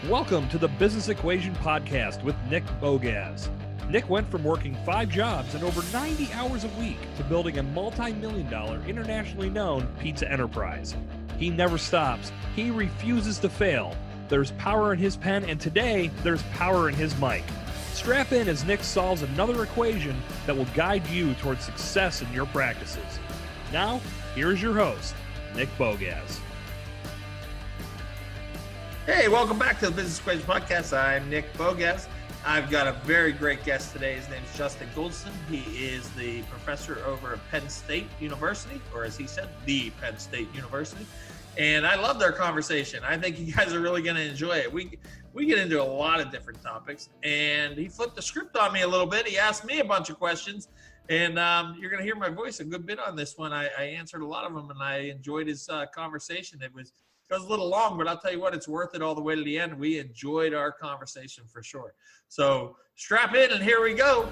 Welcome to the Business Equation Podcast with Nick Bogacz. Nick went from working 5 jobs and over 90 hours a week to building a multi-million-dollar, internationally known pizza enterprise. He never stops. He refuses to fail. There's power in his pen, and today, there's power in his mic. Strap in as Nick solves another equation that will guide you towards success in your practices. Now, here's your host, Nick Bogacz. Hey, welcome back to the Business Equation Podcast. I'm Nick Bogacz. I've got a very great guest today. His name is Justin Goldston. He is the professor over at Penn State University, or as he said, the Penn State University. And I love their conversation. I think you guys are really going to enjoy it. We get into a lot of different topics, and he flipped the script on me a little bit. He asked me a bunch of questions, and you're going to hear my voice a good bit on this one. I answered a lot of them, and I enjoyed his conversation. It was a little long, but I'll tell you what, it's worth it all the way to the end. We enjoyed our conversation for sure. So strap in, and here we go.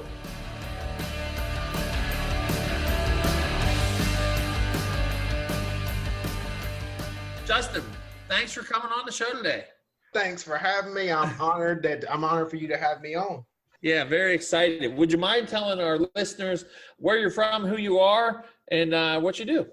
Justin, thanks for coming on the show today. Thanks for having me. I'm honored for you to have me on. Yeah, very excited. Would you mind telling our listeners where you're from, who you are, and what you do?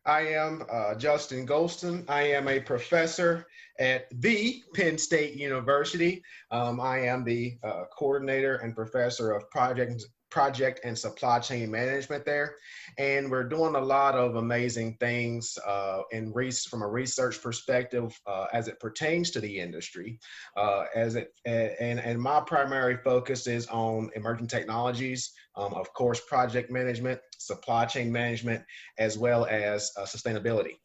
I am Justin Goldston. I am a professor at the Penn State University. I am the coordinator and professor of project and supply chain management there. And we're doing a lot of amazing things from a research perspective as it pertains to the industry. And my primary focus is on emerging technologies, of course, project management, supply chain management, as well as sustainability.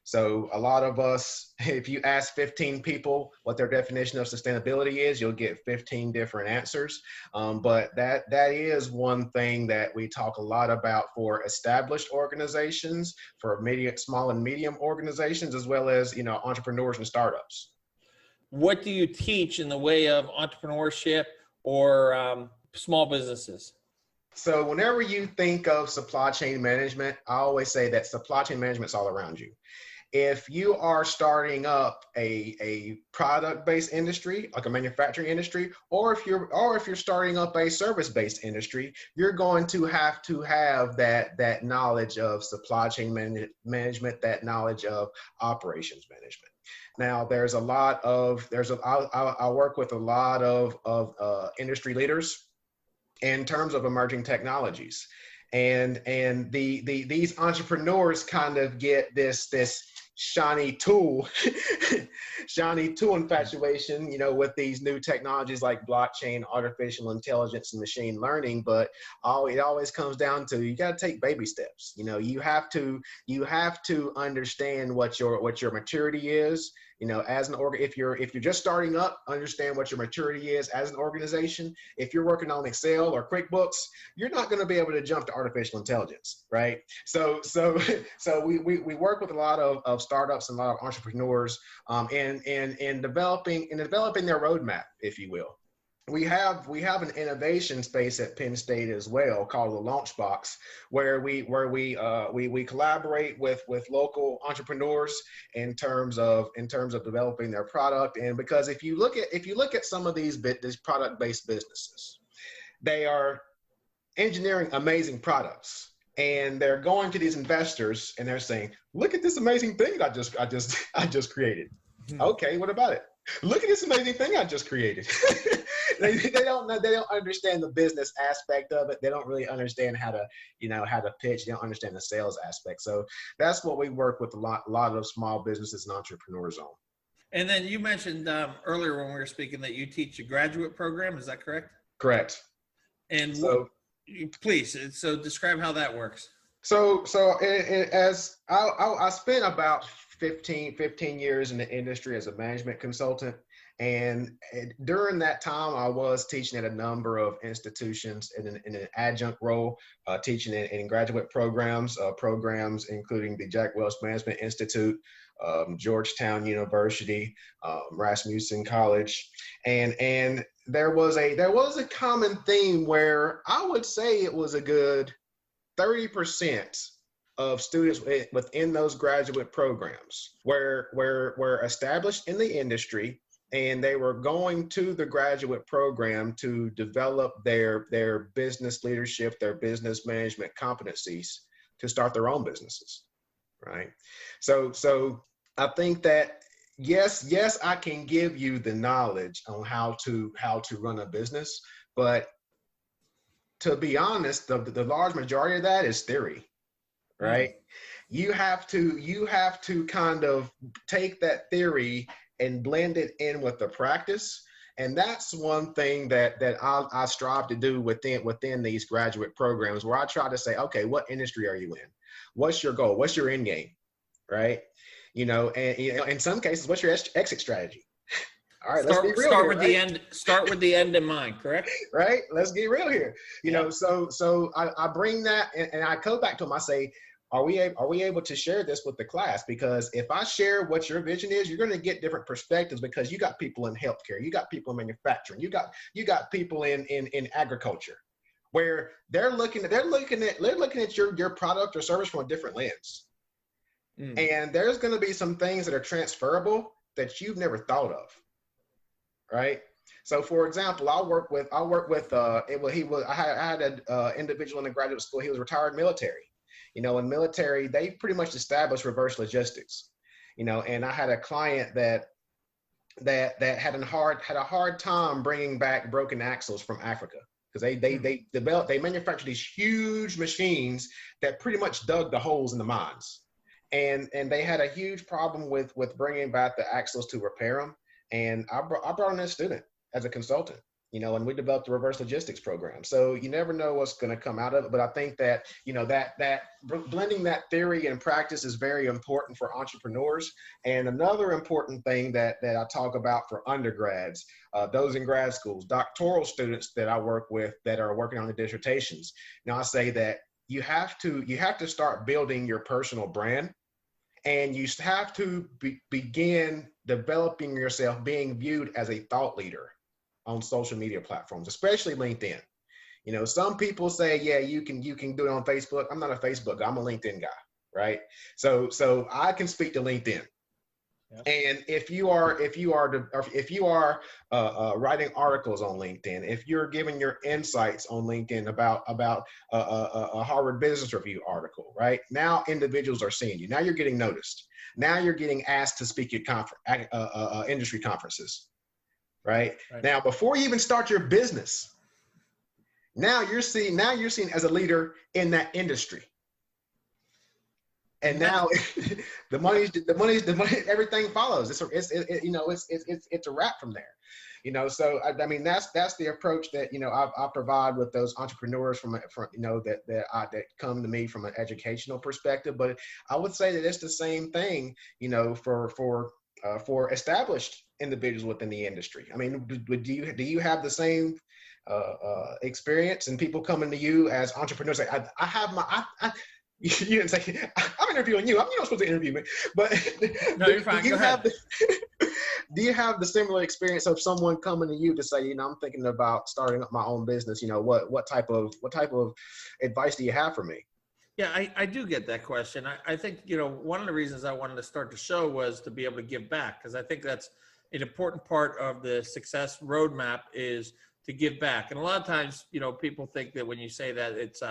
So a lot of us, if you ask 15 people what their definition of sustainability is, you'll get 15 different answers. But that is one thing that we talk a lot about for established organizations, for small and medium organizations, as well as, entrepreneurs and startups. What do you teach in the way of entrepreneurship or small businesses? So whenever you think of supply chain management, I always say that supply chain management is all around you. If you are starting up a product-based industry, like a manufacturing industry, or if you're starting up a service-based industry, you're going to have that knowledge of supply chain management, that knowledge of operations management. Now, I work with a lot of industry leaders in terms of emerging technologies, and these entrepreneurs kind of get this shiny tool infatuation, with these new technologies like blockchain, artificial intelligence, and machine learning. But it always comes down to, you got to take baby steps. You have to understand what your maturity is. As an if you're just starting up, understand what your maturity is as an organization. If you're working on Excel or QuickBooks, you're not going to be able to jump to artificial intelligence, right? So we work with a lot of startups and a lot of entrepreneurs in developing their roadmap, if you will. We have an innovation space at Penn State as well called the Launch Box, where we collaborate with local entrepreneurs in terms of developing their product. And because if you look at some of these product-based businesses, they are engineering amazing products, and they're going to these investors and they're saying, "Look at this amazing thing I just created." Mm-hmm. Okay, what about it? Look at this amazing thing I just created. They don't understand the business aspect of it. They don't really understand how to pitch. They don't understand the sales aspect. So that's what we work with a lot of small businesses and entrepreneurs on. And then you mentioned earlier when we were speaking that you teach a graduate program. Is that correct? Correct. And please, describe how that works. So as I spent about 15 years in the industry as a management consultant. And during that time, I was teaching at a number of institutions in an adjunct role, teaching in graduate programs including the Jack Welch Management Institute, Georgetown University, Rasmussen College, and there was a common theme where I would say it was a good 30% of students within those graduate programs were established in the industry, and they were going to the graduate program to develop their business leadership, their business management competencies to start their own businesses, right? So I think that yes, I can give you the knowledge on how to run a business, but to be honest, the large majority of that is theory, right? You have to kind of take that theory and blend it in with the practice. And that's one thing that I strive to do within these graduate programs, where I try to say, okay, what industry are you in? What's your goal? What's your end game? Right? You know, and in some cases, what's your exit strategy? All right, let's be real. Start with the end. Start with the end in mind. Correct. Right. Let's get real here. You know, so I bring that and I go back to them. I say, are we able to share this with the class? Because if I share what your vision is, you're going to get different perspectives, because you got people in healthcare, you got people in manufacturing, you got people in agriculture, where they're looking at your product or service from a different lens. And there's going to be some things that are transferable that you've never thought of. Right. So, for example, I had an individual in the graduate school. He was retired military. You know, in military, they pretty much established reverse logistics. You know, and I had a client that had a hard time bringing back broken axles from Africa, because they manufactured these huge machines that pretty much dug the holes in the mines, and they had a huge problem with bringing back the axles to repair them. And I brought in a student as a consultant, you know, and we developed a reverse logistics program. So you never know what's going to come out of it. But I think that, you know, that blending that theory and practice is very important for entrepreneurs. And another important thing that I talk about for undergrads, those in grad schools, doctoral students that I work with that are working on the dissertations. Now, I say that you have to start building your personal brand. And you have to begin developing yourself, being viewed as a thought leader on social media platforms, especially LinkedIn. You know, some people say, yeah, you can do it on Facebook. I'm not a Facebook guy. I'm a LinkedIn guy, right? So I can speak to LinkedIn. Yep. And if you are writing articles on LinkedIn, if you're giving your insights on LinkedIn about a Harvard Business Review article, right? Now individuals are seeing you. Now you're getting noticed. Now you're getting asked to speak at industry conferences, right? Now, before you even start your business, now you're seen as a leader in that industry. And now the money, everything follows. It's a wrap from there, you know. So I mean, that's the approach that, you know, I provide with those entrepreneurs from you know, that come to me from an educational perspective. But I would say that it's the same thing, you know, for established individuals within the industry. I mean, do you have the same experience and people coming to you as entrepreneurs? Like, you didn't say, I'm interviewing you. You're not supposed to interview me. But no, you're fine. Do you have the similar experience of someone coming to you to say, you know, I'm thinking about starting up my own business? You know, what type of advice do you have for me? Yeah, I do get that question. I think, you know, one of the reasons I wanted to start the show was to be able to give back, because I think that's an important part of the success roadmap, is to give back. And a lot of times, you know, people think that when you say that, it's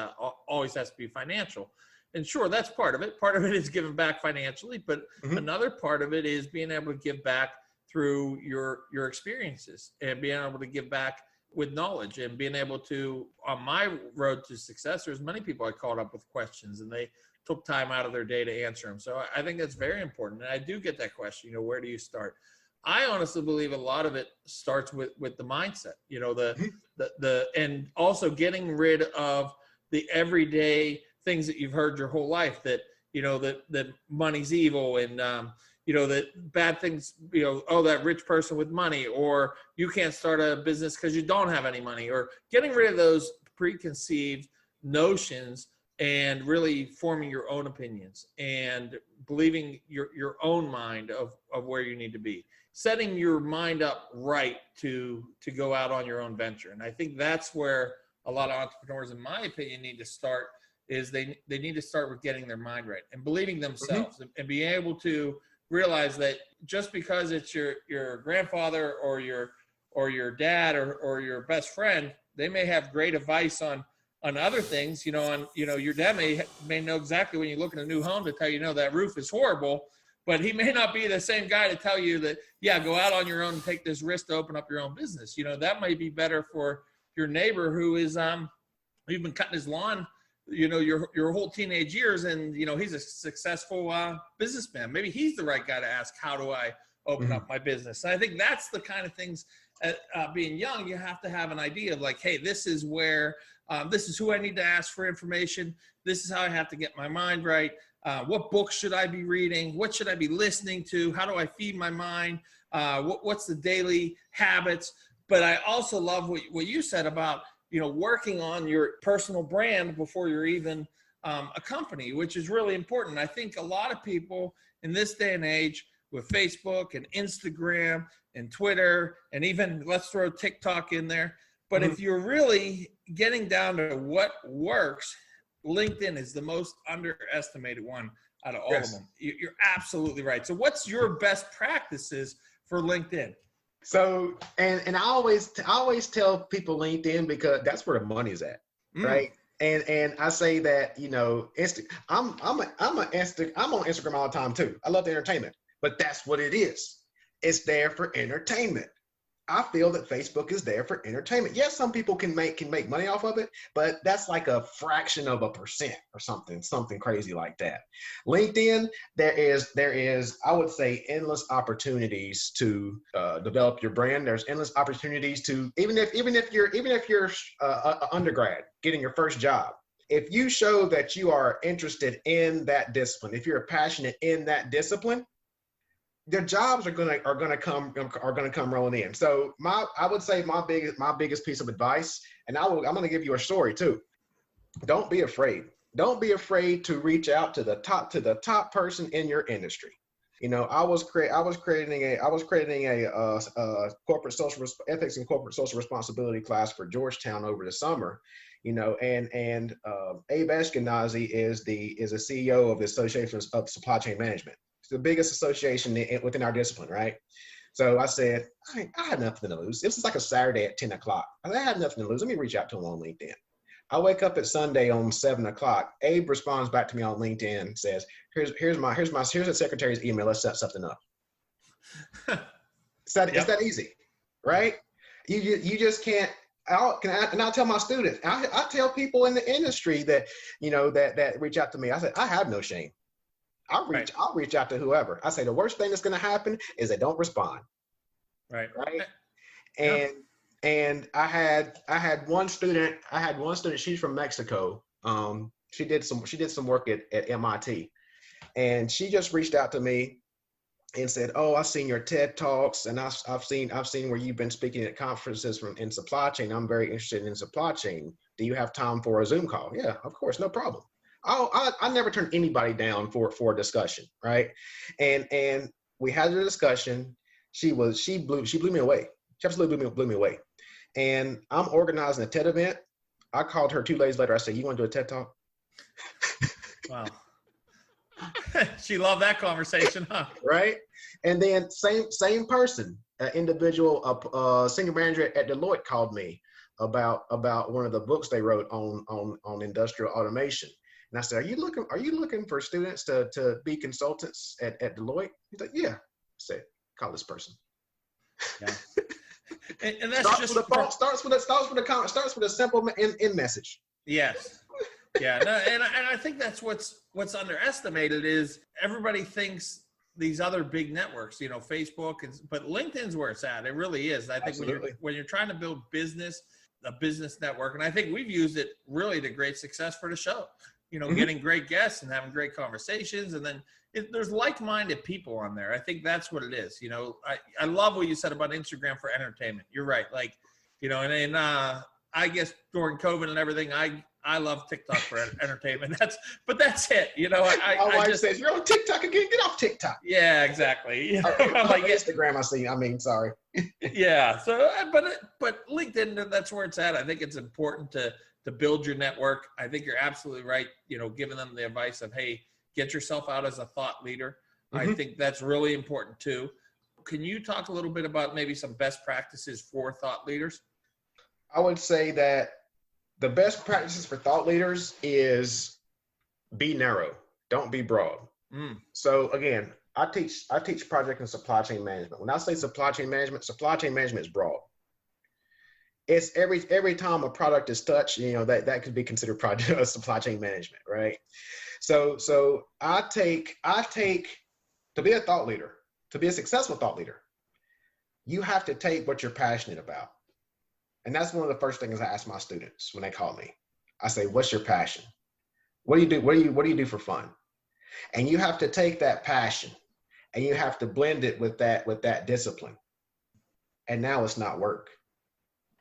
always has to be financial. And sure, that's part of it. Part of it is giving back financially, but another part of it is being able to give back through your experiences, and being able to give back with knowledge, and being able to, on my road to success, there's many people I called up with questions and they took time out of their day to answer them. So I think that's very important. And I do get that question, you know, where do you start? I honestly believe a lot of it starts with the mindset, you know, and also getting rid of the everyday things that you've heard your whole life, that, you know, that money's evil, and, you know, that bad things, you know, oh, that rich person with money, or you can't start a business because you don't have any money, or getting rid of those preconceived notions and really forming your own opinions and believing your own mind of where you need to be, setting your mind up right to go out on your own venture. And I think that's where a lot of entrepreneurs, in my opinion, need to start, is they need to start with getting their mind right and believing themselves, and being able to realize that just because it's your grandfather or your dad or your best friend, they may have great advice on other things, your dad may know exactly when you look at a new home to tell you, that roof is horrible, but he may not be the same guy to tell you that, go out on your own and take this risk to open up your own business. That might be better for your neighbor who is, you've been cutting his lawn, your whole teenage years, and, he's a successful businessman. Maybe he's the right guy to ask, how do I open up my business? And I think that's the kind of things, being young, you have to have an idea of like, hey, this is where, this is who I need to ask for information. This is how I have to get my mind right. What books should I be reading? What should I be listening to? How do I feed my mind? What's the daily habits? But I also love what you said about, working on your personal brand before you're even a company, which is really important. I think a lot of people in this day and age with Facebook and Instagram and Twitter, and even let's throw TikTok in there. But if you're really getting down to what works, LinkedIn is the most underestimated one out of all of them. You're absolutely right. So what's your best practices for LinkedIn? So, and I always tell people LinkedIn because that's where the money's at, right? And I say that, I'm on Instagram all the time too. I love the entertainment, but that's what it is. It's there for entertainment. I feel that Facebook is there for entertainment. Yes, some people can make money off of it, but that's like a fraction of a percent or something crazy like that. LinkedIn, there is, I would say, endless opportunities to develop your brand. There's endless opportunities to, even if you're an undergrad getting your first job, if you show that you are interested in that discipline, if you're passionate in that discipline, their jobs are gonna come rolling in. So I would say my biggest piece of advice, and I'm gonna give you a story too. Don't be afraid. Don't be afraid to reach out to the top person in your industry. I was creating a corporate social ethics and corporate social responsibility class for Georgetown over the summer. And Abe Ashkenazi is the CEO of the Association of Supply Chain Management. The biggest association within our discipline, right? So I said, I had nothing to lose. This was like a Saturday at 10 o'clock. I had nothing to lose. Let me reach out to him on LinkedIn. I wake up at Sunday on 7 o'clock. Abe responds back to me on LinkedIn and says, here's the secretary's email. Let's set something up. It's that easy, right? You just can't. I'll tell my students. I tell people in the industry that that reach out to me. I said, I have no shame. I'll reach out to whoever. I say the worst thing that's going to happen is they don't respond. Right. And I had one student. She's from Mexico. She did some work at MIT, and she just reached out to me and said, "Oh, I've seen your TED Talks, and I've seen where you've been speaking at conferences in supply chain. I'm very interested in supply chain. Do you have time for a Zoom call?" Yeah, of course, no problem. I never turn anybody down for a discussion, right? And we had a discussion. She blew me away. She absolutely blew me away. And I'm organizing a TED event. I called her 2 days later. I said, "You want to do a TED Talk?" Wow. She loved that conversation, huh? Right. And then same person, an individual, senior manager at Deloitte called me about one of the books they wrote on industrial automation. And I said, "Are you looking for students to be consultants at Deloitte?" He's like, "Yeah." I said, "Call this person." Yeah. And that's starts with a simple in message. Yes. Yeah. No, and I think that's what's underestimated is everybody thinks these other big networks, Facebook, but LinkedIn's where it's at. It really is. I think when you're trying to build a business network, and I think we've used it really to great success for the show. Getting great guests and having great conversations. And then there's like-minded people on there. I think that's what it is. I love what you said about Instagram for entertainment. You're right. Like, and I guess during COVID and everything, I love TikTok for entertainment. That's it. My wife says, "You're on TikTok again. Get off TikTok." Yeah, exactly. I'm like Instagram. Sorry. Yeah. So, but LinkedIn, that's where it's at. I think it's important to build your network. I think you're absolutely right. Giving them the advice of, hey, get yourself out as a thought leader. I think that's really important too. Can you talk a little bit about maybe some best practices for thought leaders? I would say that the best practices for thought leaders is be narrow, don't be broad. So again, I teach project and supply chain management. When I say supply chain management is broad. It's every time a product is touched, that could be considered project supply chain management, right? So I take to be a thought leader, to be a successful thought leader, you have to take what you're passionate about. And that's one of the first things I ask my students when they call me. I say, what's your passion? What do you do? What do you do for fun? And you have to take that passion and you have to blend it with that discipline. And now it's not work.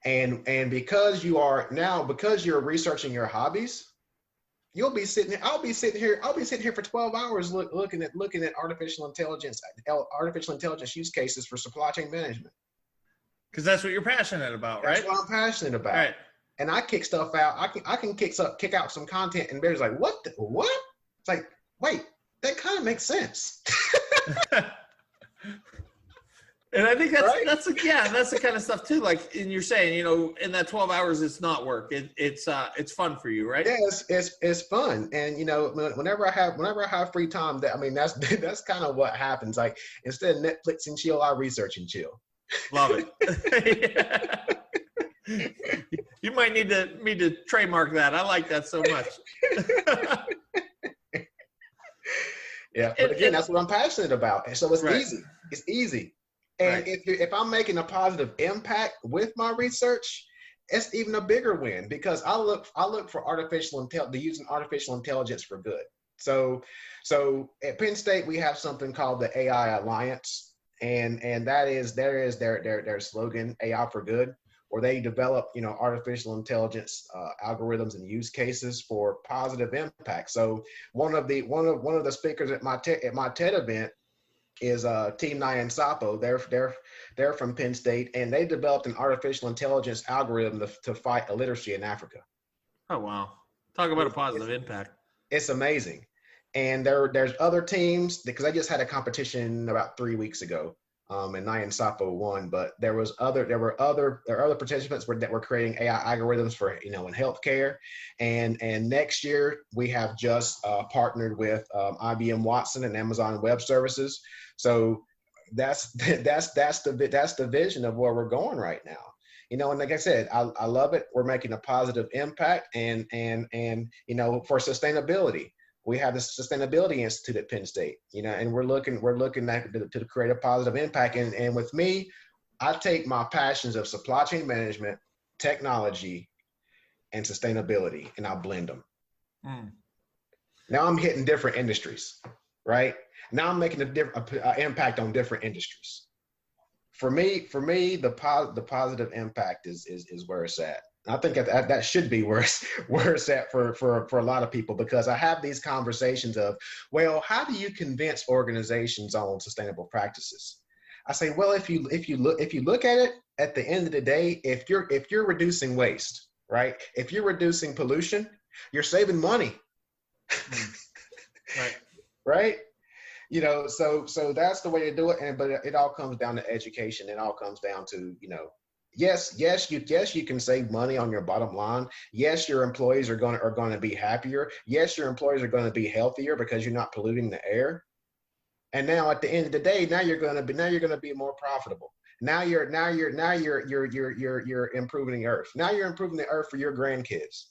And because you're researching your hobbies, I'll be sitting here for 12 hours looking at artificial intelligence use cases for supply chain management. Because that's what you're passionate about, right? That's what I'm passionate about. Right. And I kick stuff out. I can kick out some content, and Bear's like, what? It's like, wait, that kind of makes sense. And I think Right? that's the kind of stuff too. Like, and you're saying, in that 12 hours, it's not work. It's fun for you, right? Yeah, it's fun. And whenever I have free time, that's kind of what happens. Like, instead of Netflix and chill, I research and chill. Love it. You might need to trademark that. I like that so much. Yeah, but again, that's what I'm passionate about. And so it's Right. easy. It's easy. And Right. if I'm making a positive impact with my research, it's even a bigger win because I look for using artificial intelligence for good. So at Penn State we have something called the AI Alliance, and that is their slogan, AI for Good, where they develop artificial intelligence algorithms and use cases for positive impact. So one of the speakers at my TED event is Team Nyan Sapo. They're from Penn State, and they developed an artificial intelligence algorithm to fight illiteracy in Africa. Oh wow! Talk about a positive impact. It's amazing. And there's other teams, because I just had a competition about 3 weeks ago, and Nyan Sapo won. But there were other participants that were creating AI algorithms for in healthcare. And next year we have just partnered with IBM Watson and Amazon Web Services. So that's the vision of where we're going right now. And like I said, I love it. We're making a positive impact, and for sustainability, we have the Sustainability Institute at Penn State. And we're looking to create a positive impact. And with me, I take my passions of supply chain management, technology, and sustainability, and I blend them. Now I'm hitting different industries, right? Now I'm making a impact on different industries. For me, the positive impact is where it's at. I think that should be where it's at for a lot of people, because I have these conversations of, well, how do you convince organizations on sustainable practices? I say, well, if you look at it, at the end of the day, if you're reducing waste, right? If you're reducing pollution, you're saving money. Right? So that's the way to do it. But it all comes down to education. It all comes down to, yes, you can save money on your bottom line. Yes, your employees are going to be happier. Yes, your employees are going to be healthier because you're not polluting the air. And now at the end of the day, now you're going to be more profitable. Now you're improving the earth. Now you're improving the earth for your grandkids.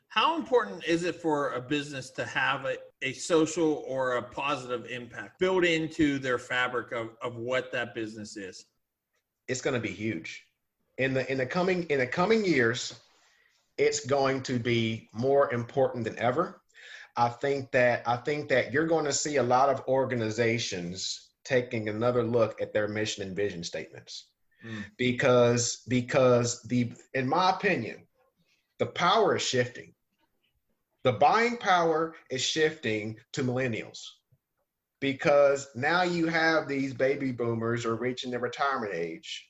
How important is it for a business to have a social or a positive impact built into their fabric of what that business is? It's going to be huge. In the coming years, it's going to be more important than ever. I think that you're going to see a lot of organizations taking another look at their mission and vision statements, because in my opinion, the power is shifting. The buying power is shifting to millennials, because now you have these baby boomers are reaching their retirement age,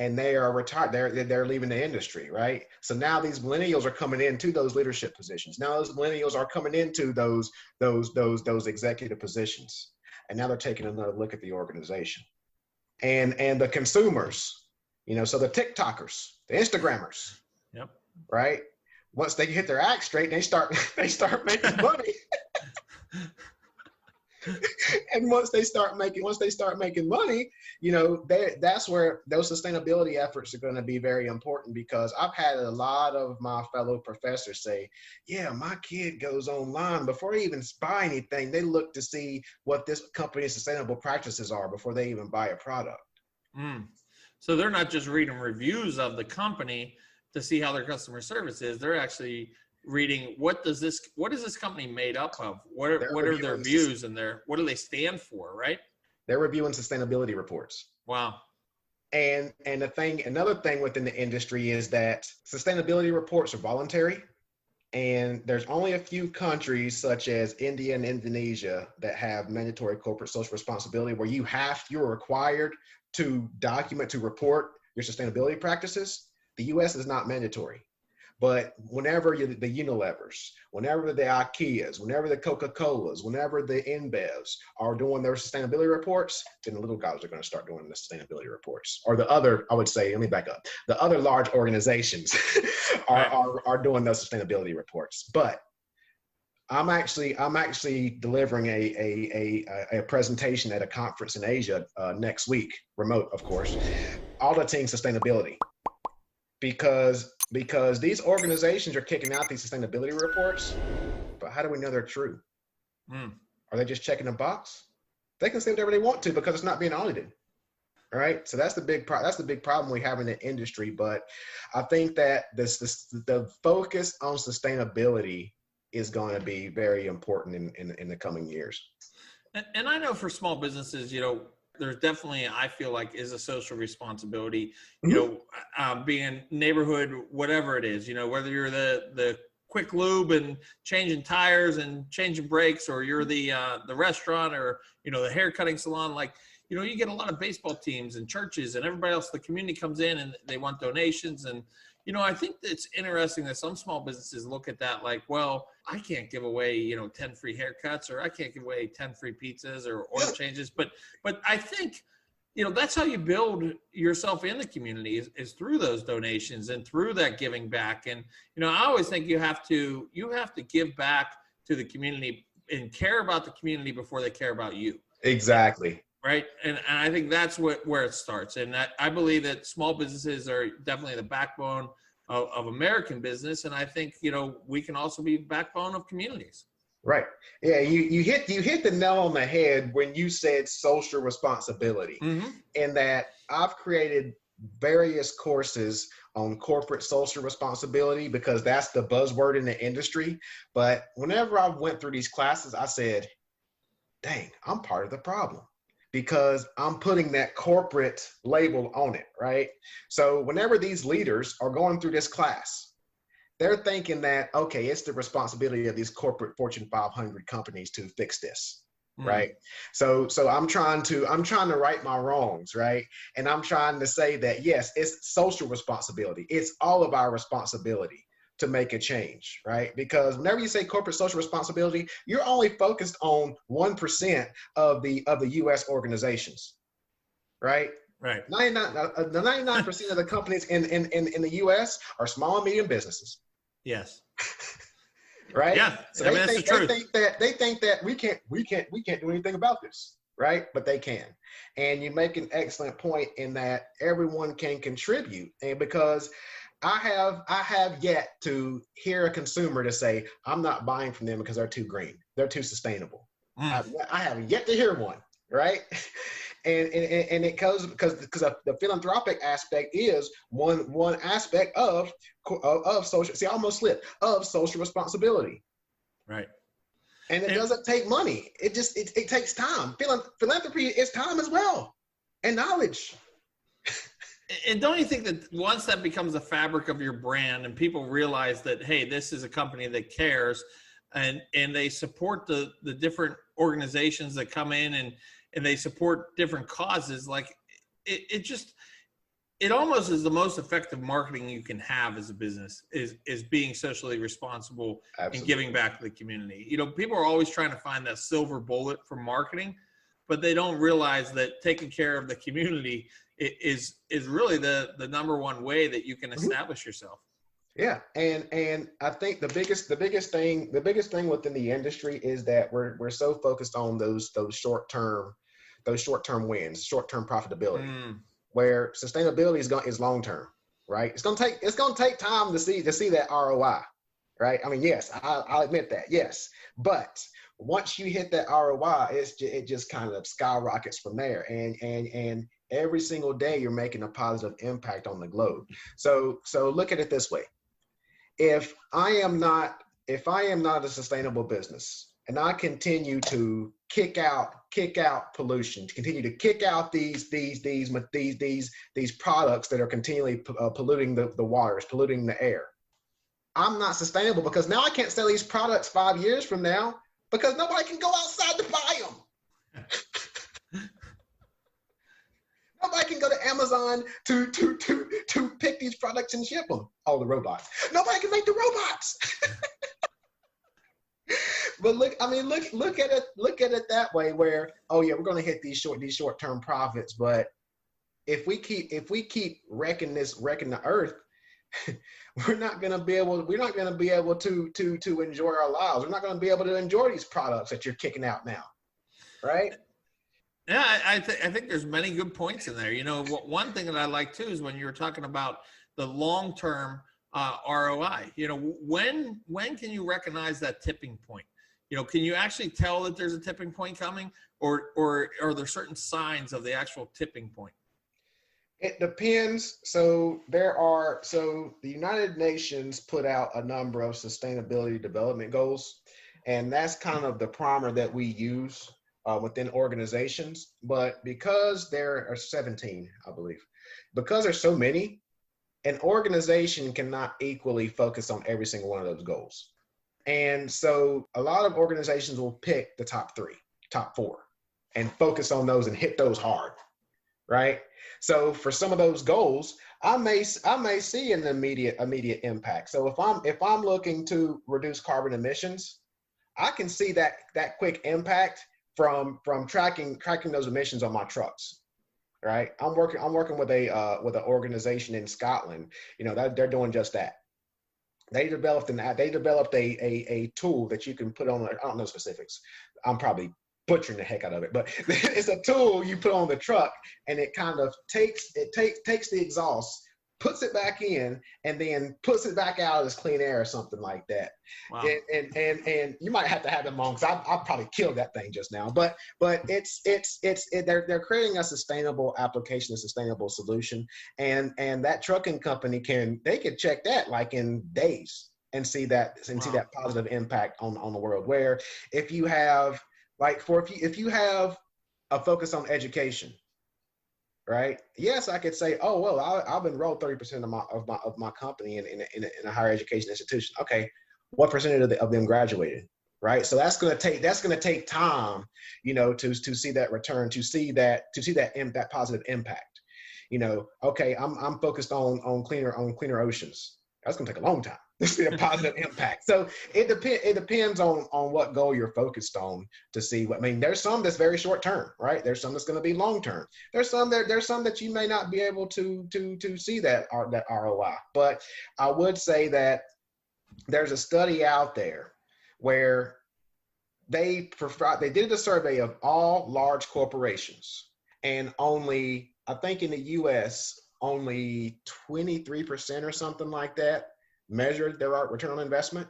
and they are retired. They're leaving the industry, right? So now these millennials are coming into those leadership positions. Now those millennials are coming into those executive positions, and now they're taking another look at the organization, and the consumers, so the TikTokers, the Instagrammers, yep, right? Once they get their act straight, they start making money. And once they start making money, that's where those sustainability efforts are going to be very important, because I've had a lot of my fellow professors say, yeah, my kid goes online before they even buy anything. They look to see what this company's sustainable practices are before they even buy a product. So they're not just reading reviews of the company to see how their customer service is. They're actually reading what is this company made up of? What are their views and what do they stand for, right? They're reviewing sustainability reports. Wow. And another thing within the industry is that sustainability reports are voluntary, and there's only a few countries such as India and Indonesia that have mandatory corporate social responsibility, where you're required to document, to report your sustainability practices. The US is not mandatory. But whenever the Unilevers, whenever the IKEAs, whenever the Coca-Colas, whenever the InBevs are doing their sustainability reports, then the little guys are going to start doing the sustainability reports. Or the other, I would say, let me back up. The other large organizations are doing those sustainability reports. But I'm actually delivering a presentation at a conference in Asia next week, remote, of course, auditing sustainability. Because these organizations are kicking out these sustainability reports, but how do we know they're true? Are they just checking a box? They can say whatever they want to because it's not being audited. All right, so that's the big problem we have in the industry. But I think that the focus on sustainability is going to be very important in the coming years. And I know for small businesses, there's definitely, I feel like, is a social responsibility, being neighborhood, whatever it is, whether you're the quick lube and changing tires and changing brakes, or you're the restaurant, or, the hair cutting salon, you get a lot of baseball teams and churches and everybody else, the community comes in and they want donations. And, I think it's interesting that some small businesses look at that like, well, I can't give away, 10 free haircuts, or I can't give away 10 free pizzas or oil changes. But I think, that's how you build yourself in the community is through those donations and through that giving back. And, I always think you have to give back to the community and care about the community before they care about you. Exactly. Right. And I think that's where it starts. And I believe that small businesses are definitely the backbone of American business. And I think, we can also be backbone of communities. Right. Yeah. You hit the nail on the head when you said social responsibility. In that I've created various courses on corporate social responsibility because that's the buzzword in the industry. But whenever I went through these classes, I said, dang, I'm part of the problem, because I'm putting that corporate label on it, right? So whenever these leaders are going through this class, they're thinking that, okay, it's the responsibility of these corporate Fortune 500 companies to fix this, right? So I'm trying to right my wrongs, right? And I'm trying to say that, yes, it's social responsibility. It's all of our responsibility to make a change, right? Because whenever you say corporate social responsibility, you're only focused on 1% of the U.S. organizations, right? Right. The 99% of the companies in the U.S. are small and medium businesses. Yes. Right. Yeah. So that's the truth. They think that we can't do anything about this, right? But they can. And you make an excellent point in that everyone can contribute, and because I have yet to hear a consumer to say, I'm not buying from them because they're too green. They're too sustainable. I have yet to hear one, right? And it goes because the philanthropic aspect is one aspect of social. See, I almost slipped, of social responsibility. Right. And it doesn't take money. It takes time. Philanthropy is time as well, and knowledge. And don't you think that once that becomes the fabric of your brand and people realize that, hey, this is a company that cares, and they support the different organizations that come in and they support different causes, like it just, it almost is the most effective marketing you can have as a business is being socially responsible. Absolutely. And giving back to the community. You know, people are always trying to find that silver bullet for marketing, but they don't realize that taking care of the community is really the number one way that you can establish yourself. Yeah, and I think the biggest thing within the industry is that we're so focused on those short-term wins, short-term profitability, where sustainability is long-term, right? It's gonna take time to see that ROI, right? I mean, yes, I'll admit that, yes, but once you hit that ROI, it just kind of skyrockets from there, and every single day you're making a positive impact on the globe. So look at it this way. If I am not a sustainable business and I continue to kick out pollution, to continue to kick out these products that are continually polluting the waters, polluting the air, I'm not sustainable, because now I can't sell these products 5 years from now because nobody can go outside to buy them. Nobody can go to Amazon to pick these products and ship them. Oh, the robots. Nobody can make the robots. But look at it that way, where, oh yeah, we're going to hit these short-term profits, but if we keep wrecking the earth, we're not going to be able to enjoy our lives. We're not going to be able to enjoy these products that you're kicking out now, right? Yeah, I think there's many good points in there. You know, one thing that I like too is when you were talking about the long-term ROI. You know, when can you recognize that tipping point? You know, can you actually tell that there's a tipping point coming, or are there certain signs of the actual tipping point? It depends. So the United Nations put out a number of sustainability development goals, and that's kind of the primer that we use within organizations. But because there are 17, I believe, because there's so many, an organization cannot equally focus on every single one of those goals. And so a lot of organizations will pick the top 3, top 4, and focus on those and hit those hard, right? So for some of those goals, I may see an immediate impact. So if I'm looking to reduce carbon emissions, I can see that quick impact from tracking those emissions on my trucks, right? I'm working with an organization in Scotland. You know, they're doing just that. They developed a tool that you can put on. I don't know specifics. I'm probably butchering the heck out of it, but it's a tool you put on the truck, and it kind of takes the exhaust, puts it back in, and then puts it back out as clean air or something like that. Wow. And you might have to have them on, because I'll probably kill that thing just now. But they're creating a sustainable application, a sustainable solution, and that trucking company can check that like in days and see that positive impact on the world. Where if you have if you have a focus on education, right? Yes, I could say, oh well, I've enrolled 30% of my company in a higher education institution. Okay, what percentage of them graduated, right? So that's going to take time, you know, to see that return, to see that positive impact. You know, okay, I'm focused on cleaner oceans. That's going to take a long time to see a positive impact. So it depends on what goal you're focused on to see what. I mean, there's some that's very short term, right? There's some that's going to be long term. There's some that you may not be able to see that ROI. But I would say that there's a study out there where they did a survey of all large corporations, and only, I think in the US, only 23% or something like that measured their return on investment.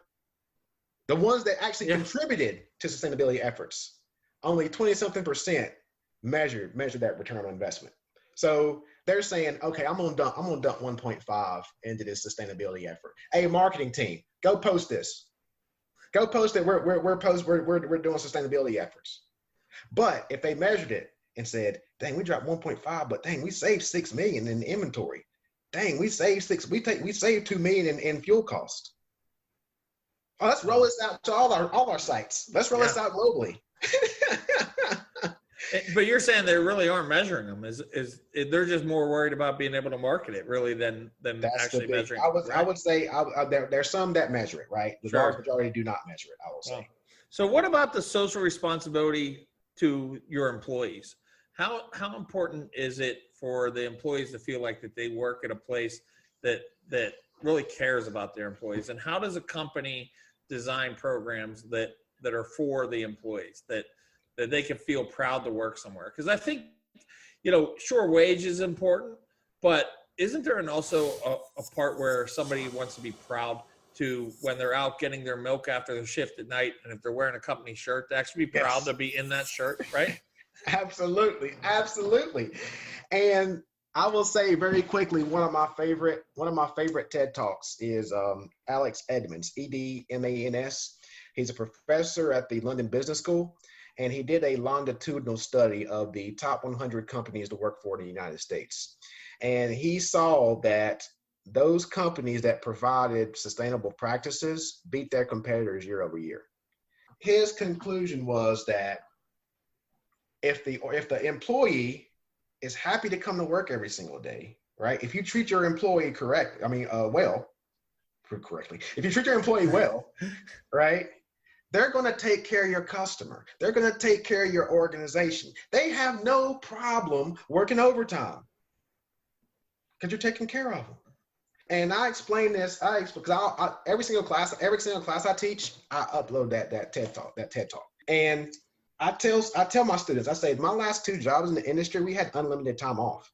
The ones that actually contributed to sustainability efforts, only 20-something% measured that return on investment. So they're saying, okay, I'm gonna dump 1.5 into this sustainability effort. Hey, marketing team, go post this. Go post it. We're doing sustainability efforts. But if they measured it and said, dang, we dropped 1.5, but dang, we saved $6 million in inventory. Dang, we saved $2 million in fuel costs. Oh, let's roll this out to all our sites. Let's roll this out globally. But you're saying they really aren't measuring them. They're just more worried about being able to market it really than That's actually measuring. I would say there's some that measure it, right? The large majority do not measure it, I will say. So what about the social responsibility to your employees? How important is it for the employees to feel like that they work at a place that really cares about their employees? And how does a company design programs that are for the employees, that they can feel proud to work somewhere? Because I think, sure, wage is important, but isn't there also a part where somebody wants to be proud to, when they're out getting their milk after their shift at night, and if they're wearing a company shirt, to actually be proud to be in that shirt, right? Absolutely. And I will say very quickly, one of my favorite TED Talks is Alex Edmans, Edmans. He's a professor at the London Business School, and he did a longitudinal study of the top 100 companies to work for in the United States. And he saw that those companies that provided sustainable practices beat their competitors year over year. His conclusion was that if the employee is happy to come to work every single day, right? If you treat your employee correctly, if you treat your employee well, right? They're going to take care of your customer. They're going to take care of your organization. They have no problem working overtime because you're taking care of them. And I explain this, because every single class I teach, I upload that TED Talk. And I tell my students, I say, my last 2 jobs in the industry, we had unlimited time off.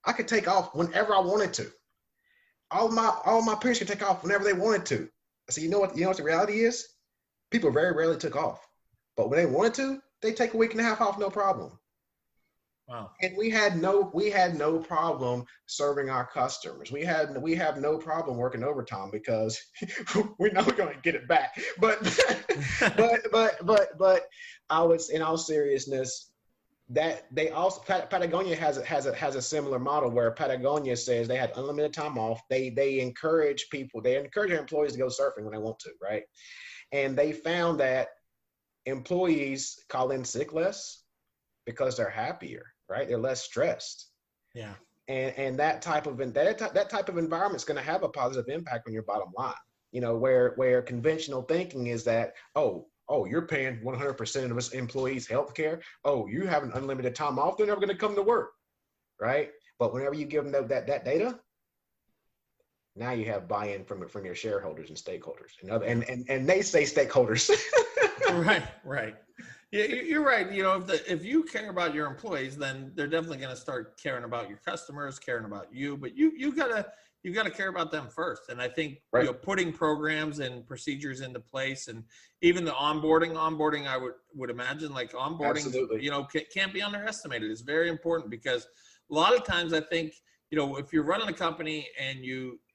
I could take off whenever I wanted to. All my peers could take off whenever they wanted to. So you know what the reality is? People very rarely took off. But when they wanted to, they take a week and a half off, no problem. Wow. And we had no problem serving our customers. We have no problem working overtime because we know we're going to get it back. But I was, in all seriousness, that they also, Patagonia has a similar model where Patagonia says they had unlimited time off. They encourage their employees to go surfing when they want to, right? And they found that employees call in sick less because they're happier, right? They're less stressed. Yeah. And that type of environment is going to have a positive impact on your bottom line. Where conventional thinking is that, oh, you're paying 100% of us employees health care. Oh, you have an unlimited time off. They're never going to come to work, right? But whenever you give them that data, now you have buy-in from your shareholders and stakeholders, and they say stakeholders. Right. Yeah, you're right. If you care about your employees, then they're definitely going to start caring about your customers, caring about you. But you gotta care about them first. And I think putting programs and procedures into place, and even the onboarding, I would imagine, like onboarding, absolutely, can't be underestimated. It's very important, because a lot of times I think if you're running a company and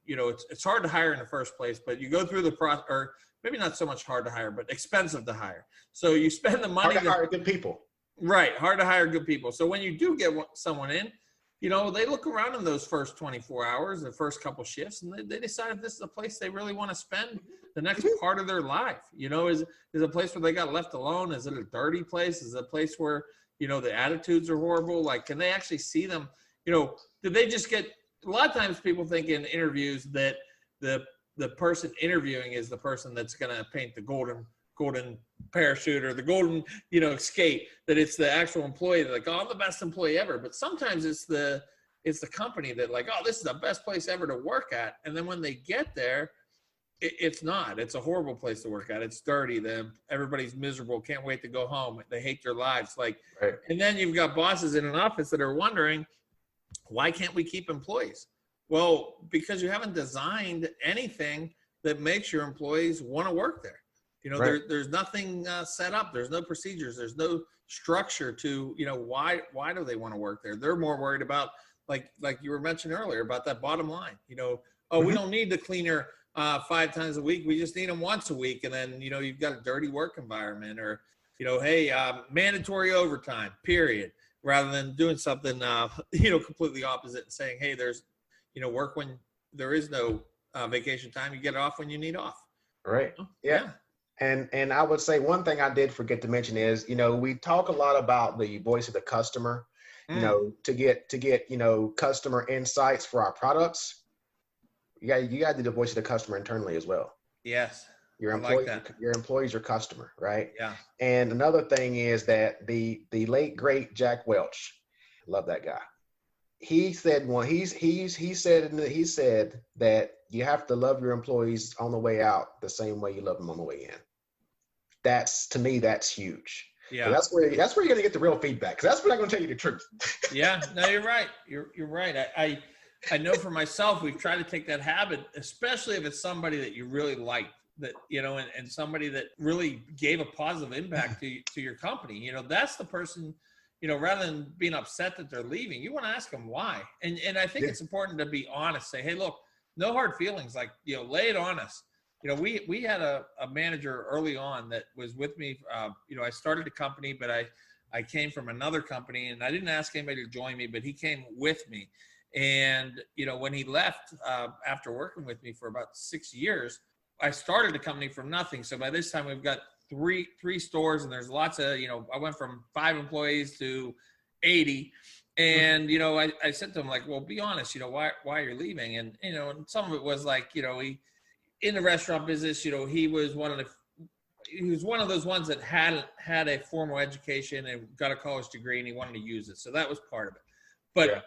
it's hard to hire in the first place, but you go through the process, or maybe not so much hard to hire, but expensive to hire. So you spend the money to hire good people. Right. Hard to hire good people. So when you do get someone in, they look around in those first 24 hours, the first couple shifts, and they decide if this is a place they really want to spend the next part of their life. Is a place where they got left alone? Is it a dirty place? Is it a place where, the attitudes are horrible? Like, can they actually see them? Did they just get, a lot of times people think in interviews that the person interviewing is the person that's going to paint the golden parachute or the golden, skate, that it's the actual employee that, like, oh, I'm the best employee ever. But sometimes it's the company that, like, oh, this is the best place ever to work at. And then when they get there, it's not. It's a horrible place to work at. It's dirty. Everybody's miserable. Can't wait to go home. They hate their lives. Like, right. And then you've got bosses in an office that are wondering, why can't we keep employees? Well, because you haven't designed anything that makes your employees want to work there. Right. There's nothing set up. There's no procedures. There's no structure to, why do they want to work there? They're more worried about, like you were mentioning earlier, about that bottom line. We don't need the cleaner 5 times a week. We just need them once a week. And then, you've got a dirty work environment, or, hey, mandatory overtime, period. Rather than doing something, completely opposite and saying, hey, there's, work when there is no vacation time. You get it off when you need off. Right. Yeah. And I would say one thing I did forget to mention is, we talk a lot about the voice of the customer, to get, customer insights for our products. You got to do the voice of the customer internally as well. Yes. Your employees are customer, right? Yeah. And another thing is that the late great Jack Welch, love that guy. He said he said that you have to love your employees on the way out the same way you love them on the way in. To me, that's huge. Yeah. That's where you're going to get the real feedback, because that's when I'm going to tell you the truth. Yeah. No, you're right. You're right. I know for myself, we've tried to take that habit, especially if it's somebody that you really like, that, and somebody that really gave a positive impact to your company. That's the person, rather than being upset that they're leaving, you want to ask them why. And I think it's important to be honest, say, hey, look, no hard feelings, like, lay it on us. We had a manager early on that was with me. I started a company, but I came from another company, and I didn't ask anybody to join me, but he came with me. And, when he left, after working with me for about 6 years, I started a company from nothing. So by this time we've got three stores, and there's lots of, I went from 5 employees to 80. And, I said to him, like, well, be honest, why you're leaving. And, and some of it was like, he, in the restaurant business, he was one of those ones that had a formal education and got a college degree, and he wanted to use it. So that was part of it. But,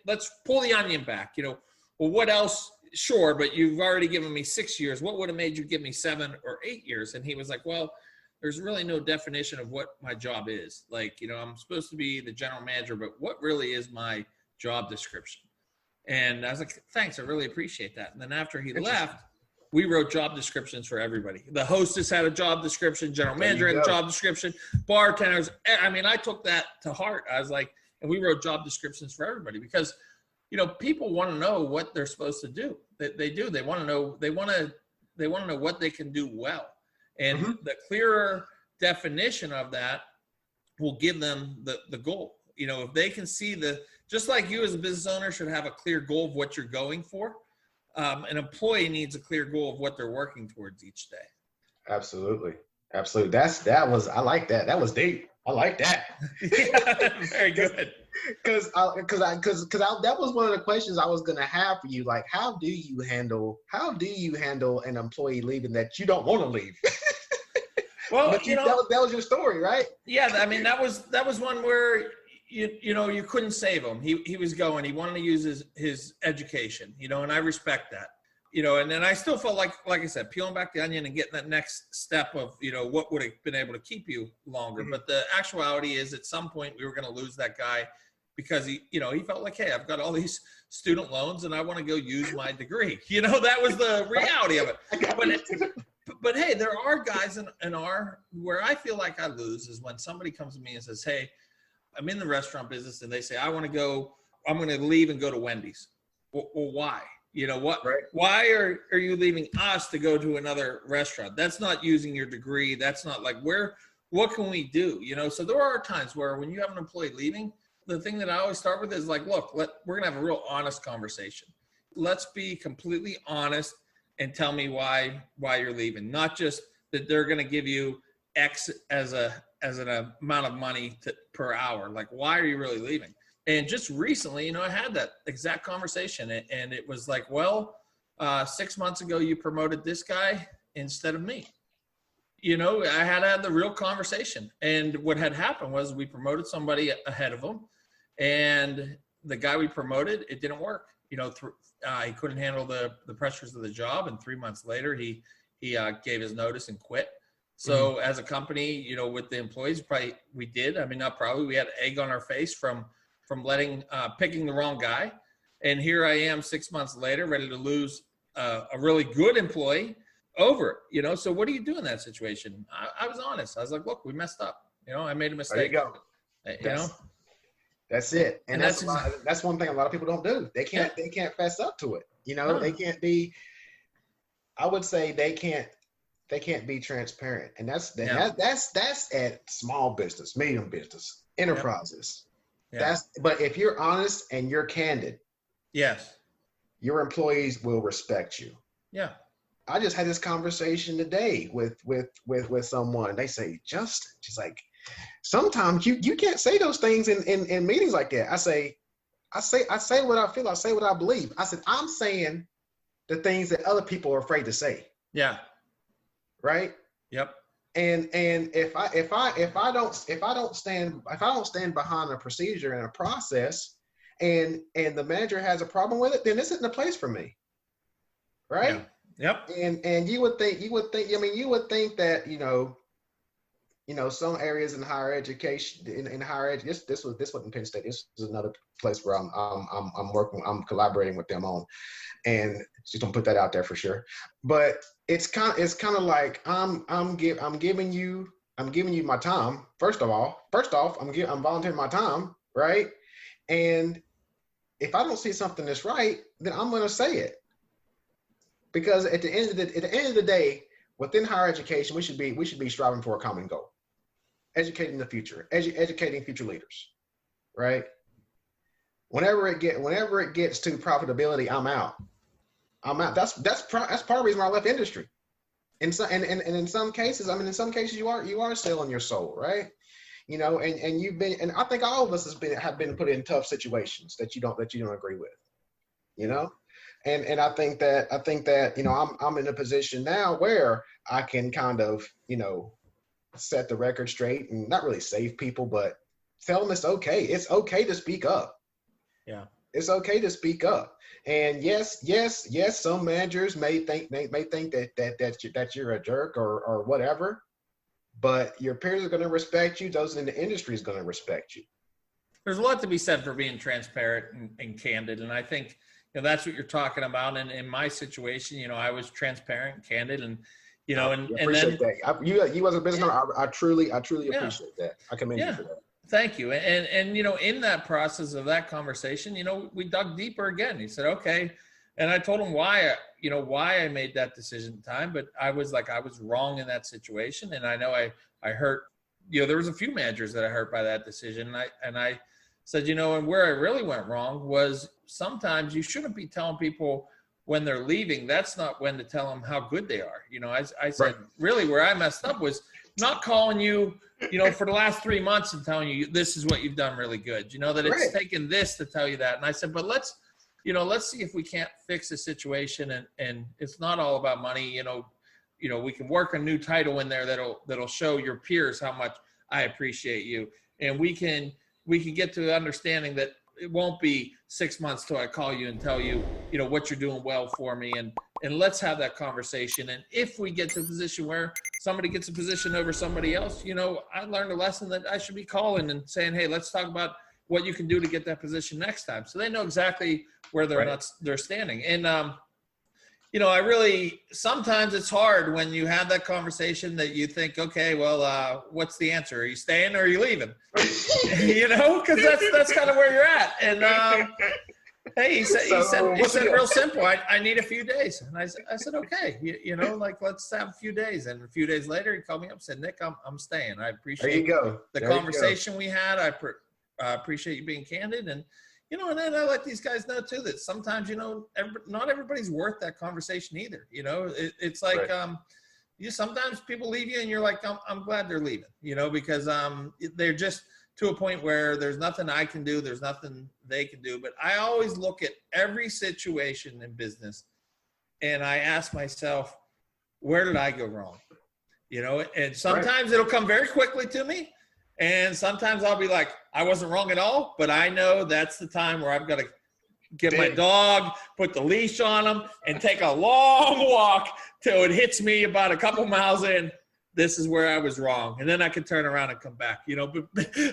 let's pull the onion back, well, what else? Sure. But you've already given me 6 years. What would have made you give me 7 or 8 years? And he was like, well, there's really no definition of what my job is. Like, I'm supposed to be the general manager, but what really is my job description? And I was like, thanks, I really appreciate that. And then after he left, we wrote job descriptions for everybody. The hostess had a job description, general manager had a job description, bartenders. I mean, I took that to heart. I was like, and we wrote job descriptions for everybody, because, people want to know what they're supposed to do. They do. They want to know. They want to know what they can do well. And the clearer definition of that will give them the goal. If they can see just like you as a business owner should have a clear goal of what you're going for, an employee needs a clear goal of what they're working towards each day. Absolutely. I like that. That was deep. I like that. Yeah, very good. Because that was one of the questions I was going to have for you. Like, how do you handle an employee leaving that you don't want to leave? Well, but that was your story, right? Yeah. I mean, that was one where, you couldn't save him. He was going, he wanted to use his education, and I respect that, and then I still felt like I said, peeling back the onion and getting that next step of, what would have been able to keep you longer. But the actuality is, at some point we were going to lose that guy, because he felt like, hey, I've got all these student loans and I want to go use my degree. That was the reality of it. But hey, there are guys in where I feel like I lose is when somebody comes to me and says, hey, I'm in the restaurant business, and they say, I'm going to leave and go to Wendy's. Well, why? Right. Why are you leaving us to go to another restaurant? That's not using your degree. That's not like what can we do? So there are times where when you have an employee leaving, the thing that I always start with is like, look, we're going to have a real honest conversation. Let's be completely honest and tell me why you're leaving. Not just that they're going to give you X as an amount of money per hour. Like, why are you really leaving? And just recently, I had that exact conversation, and it was like, well, 6 months ago, you promoted this guy instead of me. I had the real conversation. And what had happened was we promoted somebody ahead of him, and the guy we promoted, it didn't work. He couldn't handle the pressures of the job. And 3 months later, he gave his notice and quit. So as a company, with the employees, we did. I mean, not probably, we had egg on our face from picking the wrong guy. And here I am 6 months later, ready to lose a really good employee over it. So what do you do in that situation? I was honest. I was like, look, we messed up. I made a mistake. There you go. That's it. And that's one thing a lot of people don't do. They can't fess up to it. They can't be, I would say they can't be transparent. And that's at small business, medium business, enterprises. Yeah. But if you're honest and you're candid, yes, your employees will respect you. Yeah. I just had this conversation today with someone. They say, Justin, she's like, sometimes you can't say those things in meetings like that. I say what I feel. I say what I believe. I said, I'm saying the things that other people are afraid to say. Yeah. Right. Yep. And if I don't stand behind a procedure and a process, and the manager has a problem with it, then this isn't a place for me. Right. Yeah. Yep. And you would think that, some areas in higher education, in higher ed, this wasn't Penn State. This is another place where I'm collaborating with them on, and just don't put that out there for sure. But it's kind of like I'm giving you my time. First off, I'm volunteering my time, right? And if I don't see something that's right, then I'm going to say it, because at the end of the day, within higher education, we should be striving for a common goal. Educating the future, educating future leaders, right? Whenever it gets to profitability, I'm out. That's part of the reason why I left industry. And in some cases, you are selling your soul, right? And you've been, and I think all of us have been put in tough situations that you don't agree with, And I think that I'm in a position now where I can kind of set the record straight and not really save people, but tell them it's okay. It's okay to speak up. Yeah. It's okay to speak up. And yes, some managers may think that you're a jerk or whatever, but your peers are going to respect you. Those in the industry is going to respect you. There's a lot to be said for being transparent and candid. And I think, that's what you're talking about. And in my situation, I was transparent and candid, and and appreciate then that. You as a business owner, I truly appreciate that. I commend you for that. Thank you. And in that process of that conversation, we dug deeper again. He said, okay. And I told him why I made that decision at the time, but I was wrong in that situation. And I know I hurt, there was a few managers that I hurt by that decision. And I said, and where I really went wrong was sometimes you shouldn't be telling people when they're leaving. That's not when to tell them how good they are. I said, right. Really where I messed up was not calling you, for the last 3 months and telling you this is what you've done really good, that it's right. Taken this to tell you that. And I said, but let's see if we can't fix the situation. And it's not all about money. We can work a new title in there that'll show your peers how much I appreciate you. And we can get to the understanding that it won't be 6 months till I call you and tell you, what you're doing well for me. And let's have that conversation. And if we get to a position where somebody gets a position over somebody else, I learned a lesson that I should be calling and saying, hey, let's talk about what you can do to get that position next time. So they know exactly where they're standing. And, I really, sometimes it's hard when you have that conversation that you think, okay, well, what's the answer? Are you staying or are you leaving? Because that's kind of where you're at. And, hey, he said real simple, I need a few days. And I said, okay, let's have a few days. And a few days later, he called me up and said, Nick, I'm staying. I appreciate the conversation we had. I appreciate you being candid. And, and then I let these guys know too, that sometimes, not everybody's worth that conversation either. It's like, right. Sometimes people leave you and you're like, I'm glad they're leaving, because they're just to a point where there's nothing I can do. There's nothing they can do. But I always look at every situation in business and I ask myself, where did I go wrong? And sometimes it'll come very quickly to me. And sometimes I'll be like, I wasn't wrong at all, but I know that's the time where I've got to get my dog, put the leash on him, and take a long walk till it hits me about a couple miles in. This is where I was wrong. And then I can turn around and come back, but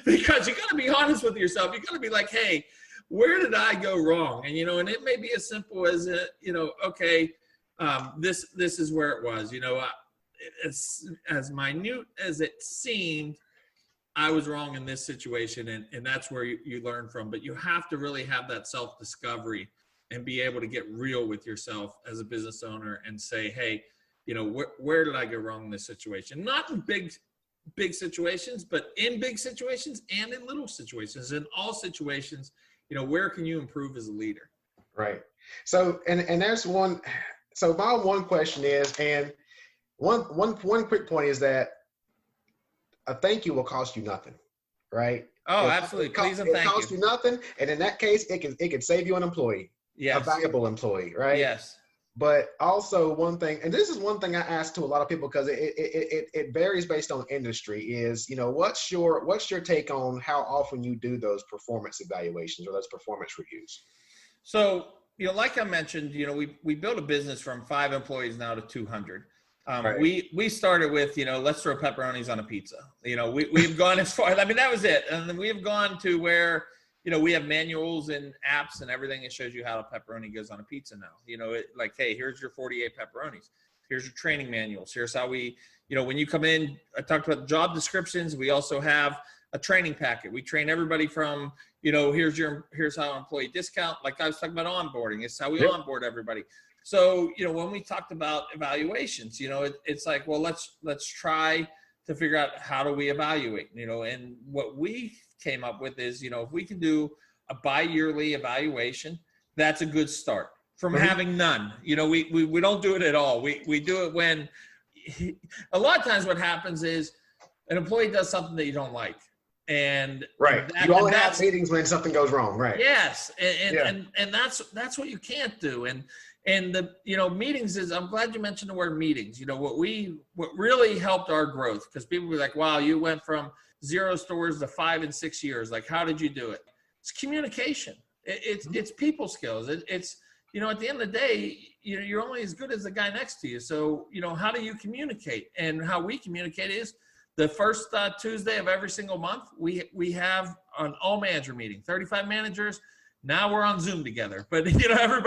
because you got to be honest with yourself. You got to be like, hey, where did I go wrong? And, and it may be as simple as, okay, this is where it was, as minute as it seemed, I was wrong in this situation, and that's where you learn from. But you have to really have that self-discovery and be able to get real with yourself as a business owner and say, hey, where did I go wrong in this situation? Not in big situations, but in big situations and in little situations. In all situations, where can you improve as a leader? Right. So, and there's one. So my one question is, and one quick point is that a thank you will cost you nothing, right? Oh, absolutely. Please and thank you. It costs you nothing, and in that case, it can save you an employee, yes. a valuable employee, right? Yes. But also one thing, and this is one thing I ask to a lot of people because it varies based on industry, is, you know, what's your take on how often you do those performance evaluations or those performance reviews? So, you know, like I mentioned, you know, we built a business from 5 employees now to 200. Right. We started with, you know, let's throw pepperonis on a pizza. You know, we've gone as far, I mean, that was it. And then we've gone to where, you know, we have manuals and apps and everything that shows you how a pepperoni goes on a pizza now. You know, like, hey, here's your 48 pepperonis. Here's your training manuals. Here's how we, you know, when you come in, I talked about job descriptions. We also have a training packet. We train everybody from, you know, here's how employee discount, like I was talking about onboarding. It's how we onboard everybody. So, you know, when we talked about evaluations, you know, it's like, well, let's try to figure out how do we evaluate, you know, and what we came up with is, you know, if we can do a bi-yearly evaluation, that's a good start from having none. You know, we don't do it at all. We do it when a lot of times what happens is an employee does something that you don't like. And you only have meetings when something goes wrong, right? Yes, and that's what you can't do. And the, you know, meetings is, I'm glad you mentioned the word meetings. You know, what really helped our growth, because people were like, wow, you went from 0 stores to 5 in 6 years. Like, how did you do it? It's communication. It's people skills. It's, you know, at the end of the day, you know, you're only as good as the guy next to you. So, you know, how do you communicate? And how we communicate is the first Tuesday of every single month, we have an all manager meeting, 35 managers. Now we're on Zoom together, but you know,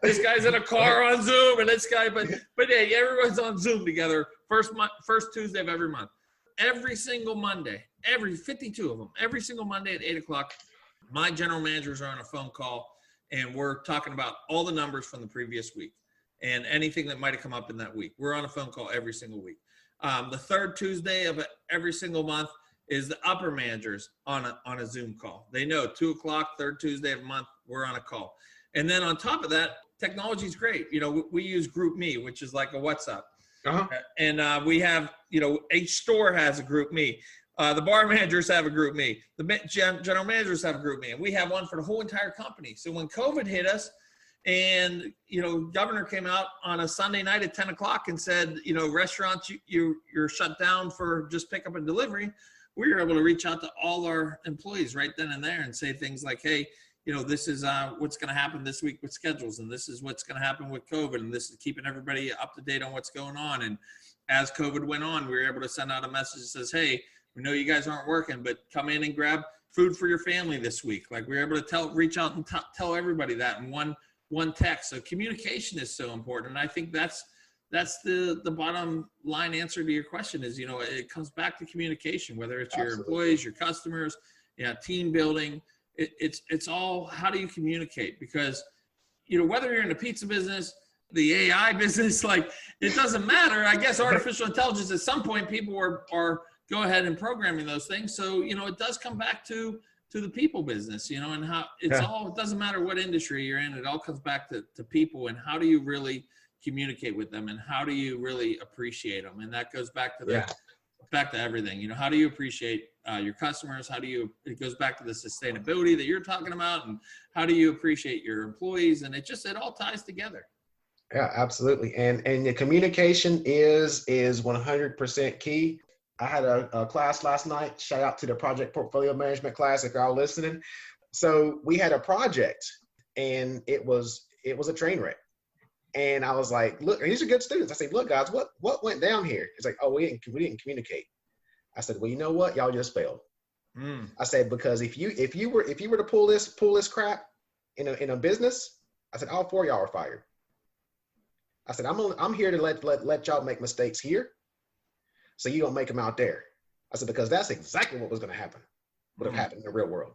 this guy's in a car on Zoom and this guy, but hey, everyone's on Zoom together. First Tuesday of every month, every single Monday, every 52 of them, every single Monday at 8:00, my general managers are on a phone call and we're talking about all the numbers from the previous week and anything that might've come up in that week. We're on a phone call every single week. The third Tuesday of every single month is the upper managers on a Zoom call. They know 2:00, third Tuesday of the month, we're on a call. And then on top of that, technology is great. You know, we use GroupMe, which is like a WhatsApp. And we have, you know, each store has a GroupMe. The bar managers have a GroupMe. The general managers have a GroupMe. And we have one for the whole entire company. So when COVID hit us, and, you know, governor came out on a Sunday night at 10:00 and said, you know, restaurants, you're shut down for just pickup and delivery. We were able to reach out to all our employees right then and there and say things like, hey, you know, this is what's going to happen this week with schedules, and this is what's going to happen with COVID, and this is keeping everybody up to date on what's going on. And as COVID went on, we were able to send out a message that says, hey, we know you guys aren't working, but come in and grab food for your family this week. Like, we were able to reach out and tell everybody that in one text. So communication is so important. And I think that's the bottom line answer to your question is, you know, it comes back to communication, whether it's your employees, your customers, team building. It's all, how do you communicate? Because, you know, whether you're in the pizza business, the AI business, like, it doesn't matter. I guess artificial intelligence, at some point, people are go ahead and programming those things. So, you know, it does come back to the people business, you know, and how it's all, it doesn't matter what industry you're in. It all comes back to people, and how do you really communicate with them, and how do you really appreciate them? And that goes back to back to everything. You know, how do you appreciate your customers? It goes back to the sustainability that you're talking about, and how do you appreciate your employees? And it all ties together. Yeah, absolutely. And the communication is 100% key. I had a class last night. Shout out to the project portfolio management class if y'all listening. So we had a project, and it was a train wreck. And I was like, look, these are good students. I said, look, guys, what went down here? It's like, oh, we didn't communicate. I said, well, you know what? Y'all just failed. I said, because if you were to pull this crap in a business, I said, all 4 of y'all are fired. I said, I'm here to let y'all make mistakes here, so you don't make them out there. I said, because that's exactly what was going to happen, would have happened in the real world.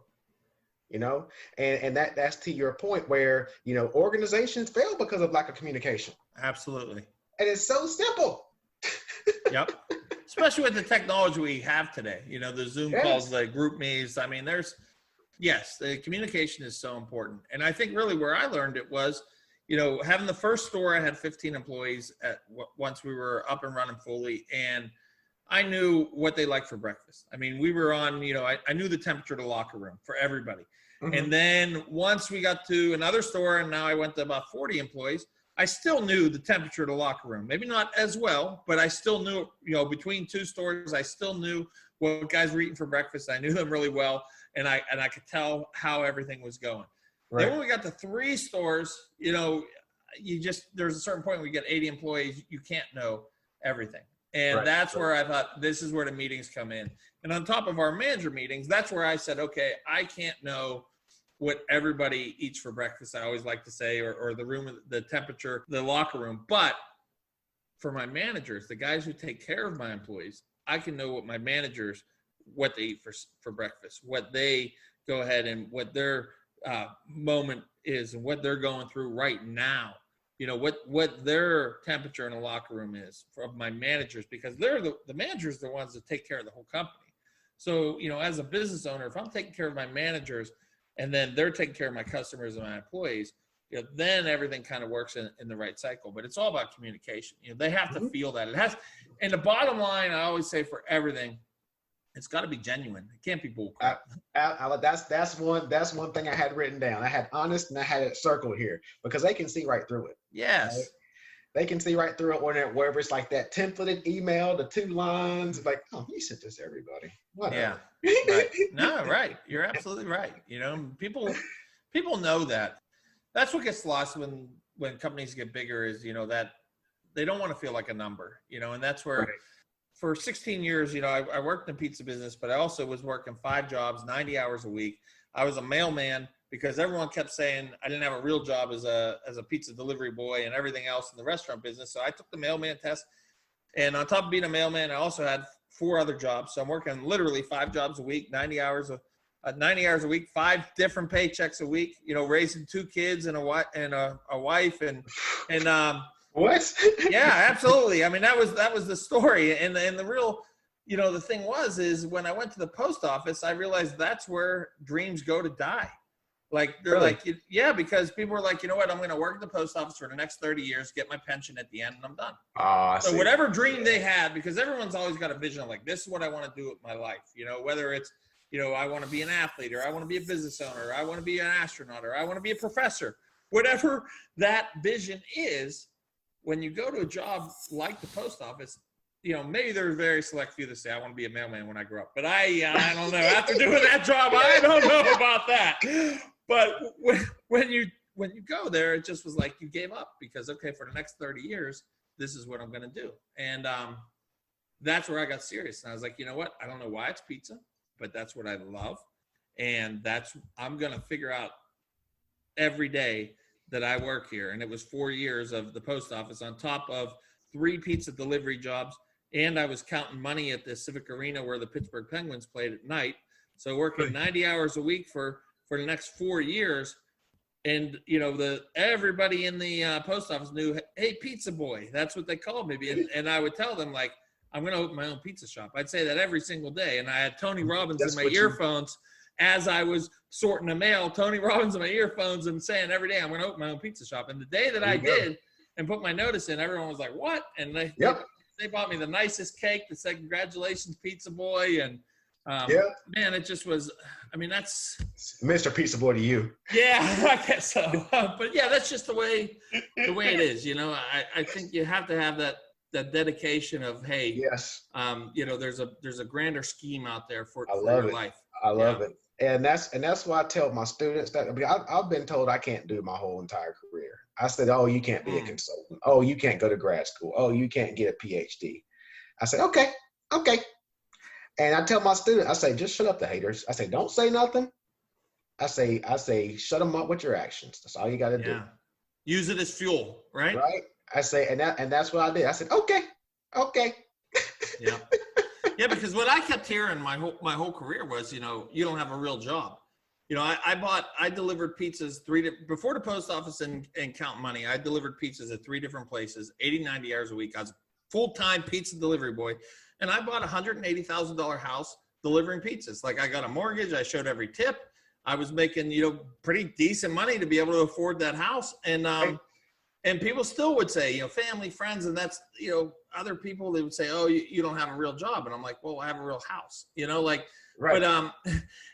You know, and that's to your point where, you know, organizations fail because of lack of communication. Absolutely. And it's so simple. Yep. Especially with the technology we have today, you know, the Zoom calls, the GroupMes. I mean, the communication is so important. And I think really where I learned it was, having the first store, I had 15 employees once we were up and running fully, and I knew what they liked for breakfast. I mean, we were on, I knew the temperature of the locker room for everybody. Mm-hmm. And then once we got to another store, and now I went to about 40 employees, I still knew the temperature of the locker room. Maybe not as well, but I still knew, between two stores, I still knew what guys were eating for breakfast. I knew them really well, and I could tell how everything was going. Right. Then when we got to 3 stores, there's a certain point when we get 80 employees, you can't know everything. And right. That's where I thought, this is where the meetings come in. And on top of our manager meetings, that's where I said, okay, I can't know what everybody eats for breakfast, I always like to say, or the room, the temperature, the locker room. But for my managers, the guys who take care of my employees, I can know what my managers, what they eat for breakfast, what they go ahead and what their moment is and what they're going through right now. What their temperature in the locker room is from my managers, because they're the managers are the ones that take care of the whole company. So, as a business owner, if I'm taking care of my managers and then they're taking care of my customers and my employees, then everything kind of works in the right cycle. But it's all about communication. They have to feel that. It has, and the bottom line, I always say for everything, it's got to be genuine. It can't be bullcrap. That's one thing I had written down. I had honest and I had it circled here because they can see right through it. Yes. Right? They can see right through it wherever it's like that templated email, the 2 lines, like, oh, you sent this to everybody. Whatever. Yeah. Right. No, right. You're absolutely right. People know that. That's what gets lost when companies get bigger is, that they don't want to feel like a number, and that's where. Right. For 16 years, I worked in the pizza business, but I also was working 5 jobs, 90 hours a week. I was a mailman because everyone kept saying I didn't have a real job as a pizza delivery boy and everything else in the restaurant business. So I took the mailman test. And on top of being a mailman, I also had 4 other jobs. So I'm working literally 5 jobs a week, 90 hours a week, 5 different paychecks a week, raising 2 kids and a wife and what? Yeah, absolutely. I mean, that was the story. And the real, the thing is when I went to the post office, I realized that's where dreams go to die. Like, they're really? Like, yeah, because people were like, you know what, I'm going to work at the post office for the next 30 years, get my pension at the end, and I'm done. So whatever dream they had, because everyone's always got a vision of like, this is what I want to do with my life. Whether it's, I want to be an athlete, or I want to be a business owner, or I want to be an astronaut, or I want to be a professor, whatever that vision is. When you go to a job like the post office, maybe there's very select few that say, I want to be a mailman when I grow up. But I don't know. After doing that job, I don't know about that. But when you go there, it just was like you gave up because, okay, for the next 30 years, this is what I'm going to do. And that's where I got serious. And I was like, you know what? I don't know why it's pizza, but that's what I love. And I'm going to figure out every day that I work here. And it was 4 years of the post office on top of 3 pizza delivery jobs. And I was counting money at the Civic Arena where the Pittsburgh Penguins played at night. So working 90 hours a week for the next 4 years. And, everybody in the post office knew, hey, pizza boy, that's what they called me. And I would tell them, like, I'm going to open my own pizza shop. I'd say that every single day. And I had Tony Robbins in my earphones as I was sorting the mail, Tony Robbins in my earphones and saying every day, I'm going to open my own pizza shop. And the day that I did and put my notice in, everyone was like, what? And they bought me the nicest cake that said, congratulations, pizza boy. And man, it just was, that's Mr. Pizza Boy to you. Yeah, I guess so. But yeah, that's just the way it is. I think you have to have that dedication of, hey, yes, there's a grander scheme out there for your life. I love it. And that's why I tell my students that I've been told I can't do my whole entire career. I said, oh, you can't be a consultant. Oh, you can't go to grad school. Oh, you can't get a PhD. I said, okay. And I tell my students, I say, just shut up the haters. I say, don't say nothing. I say, shut them up with your actions. That's all you got to do. Use it as fuel, right? Right. I say, and that's what I did. I said, okay. Yeah. Yeah, because what I kept hearing my whole career was, you don't have a real job. I delivered pizzas before the post office and count money. I delivered pizzas at 3 different places, 80, 90 hours a week. I was a full-time pizza delivery boy. And I bought a $180,000 house delivering pizzas. Like, I got a mortgage. I showed every tip. I was making, pretty decent money to be able to afford that house. And And people still would say, family, friends, and that's, other people, they would say, oh, you don't have a real job. And I'm like, well, I have a real house, Right. But,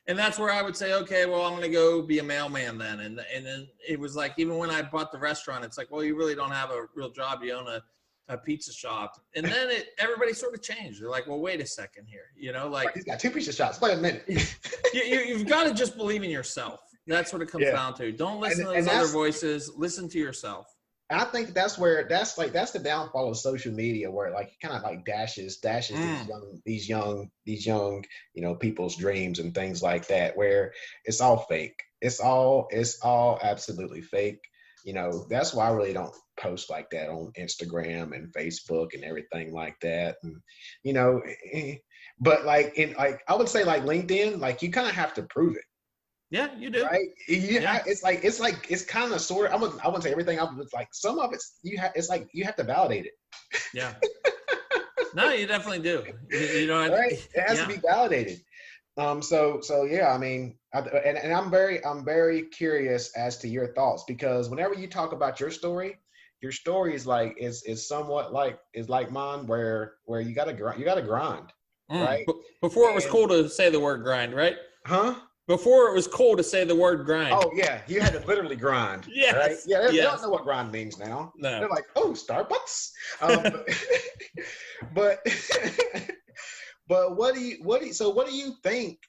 and that's where I would say, okay, well, I'm going to go be a mailman then. And then it was like, even when I bought the restaurant, it's like, well, you really don't have a real job. You own a pizza shop. And then everybody sort of changed. They're like, well, wait a second here, He's got 2 pizza shops. Wait a minute. you've got to just believe in yourself. That's what it comes down to. Don't listen to those other voices. Listen to yourself. I think that's the downfall of social media, where it kind of like dashes these young people's dreams and things like that, where it's all fake. It's all absolutely fake. That's why I really don't post like that on Instagram and Facebook and everything like that. And but I would say like LinkedIn, you kind of have to prove it. Yeah, you do. Right? Yeah. It's kind of sort of, I wouldn't say everything. I was like, some of it's, you have to validate it. Yeah. No, you definitely do. Right? It has to be validated. So yeah, I mean, and I'm very curious as to your thoughts, because whenever you talk about your story is is somewhat like mine, where you gotta grind, right? Before it was cool to say the word grind, right? Huh? Before it was cool to say the word grind. Oh yeah, you had to literally grind. Yes. Right? Yeah, they don't know what grind means now. No. They're like, oh, Starbucks. But what do you think,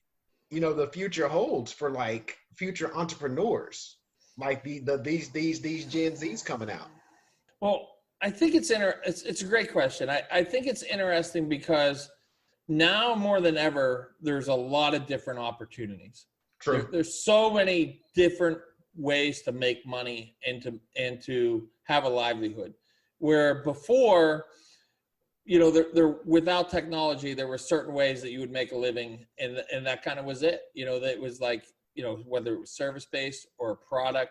the future holds for future entrepreneurs, like these Gen Zs coming out? Well, I think it's a great question. I think it's interesting because now more than ever, there's a lot of different opportunities. True. There's so many different ways to make money and to have a livelihood. Where before, there without technology, there were certain ways that you would make a living, and that kind of was it. That was like, whether it was service-based or a product.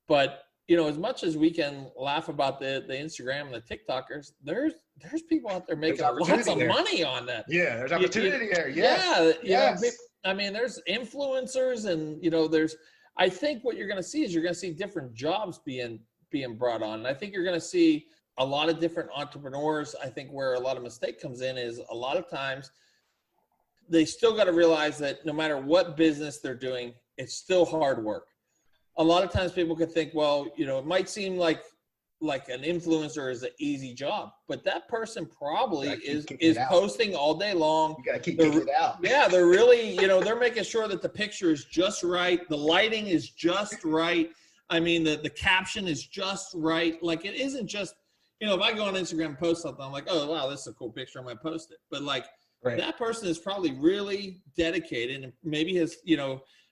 But as much as we can laugh about the Instagram and the TikTokers, there's people out there making lots of money on that. Yeah, there's opportunity there. Yes. Yeah. I mean, there's influencers, and I think what you're going to see is different jobs being brought on. And I think you're going to see a lot of different entrepreneurs. I think where a lot of mistake comes in is a lot of times they still got to realize that no matter what business they're doing, it's still hard work. A lot of times people could think, well, it might seem like an influencer is an easy job, but that person probably is posting all day long. You gotta keep kicking it out. Yeah, they're really, they're making sure that the picture is just right, the lighting is just right. I mean, the caption is just right. Like, it isn't just, if I go on Instagram and post something, I'm like, oh wow, this is a cool picture, I might post it. But that person is probably really dedicated, and maybe has,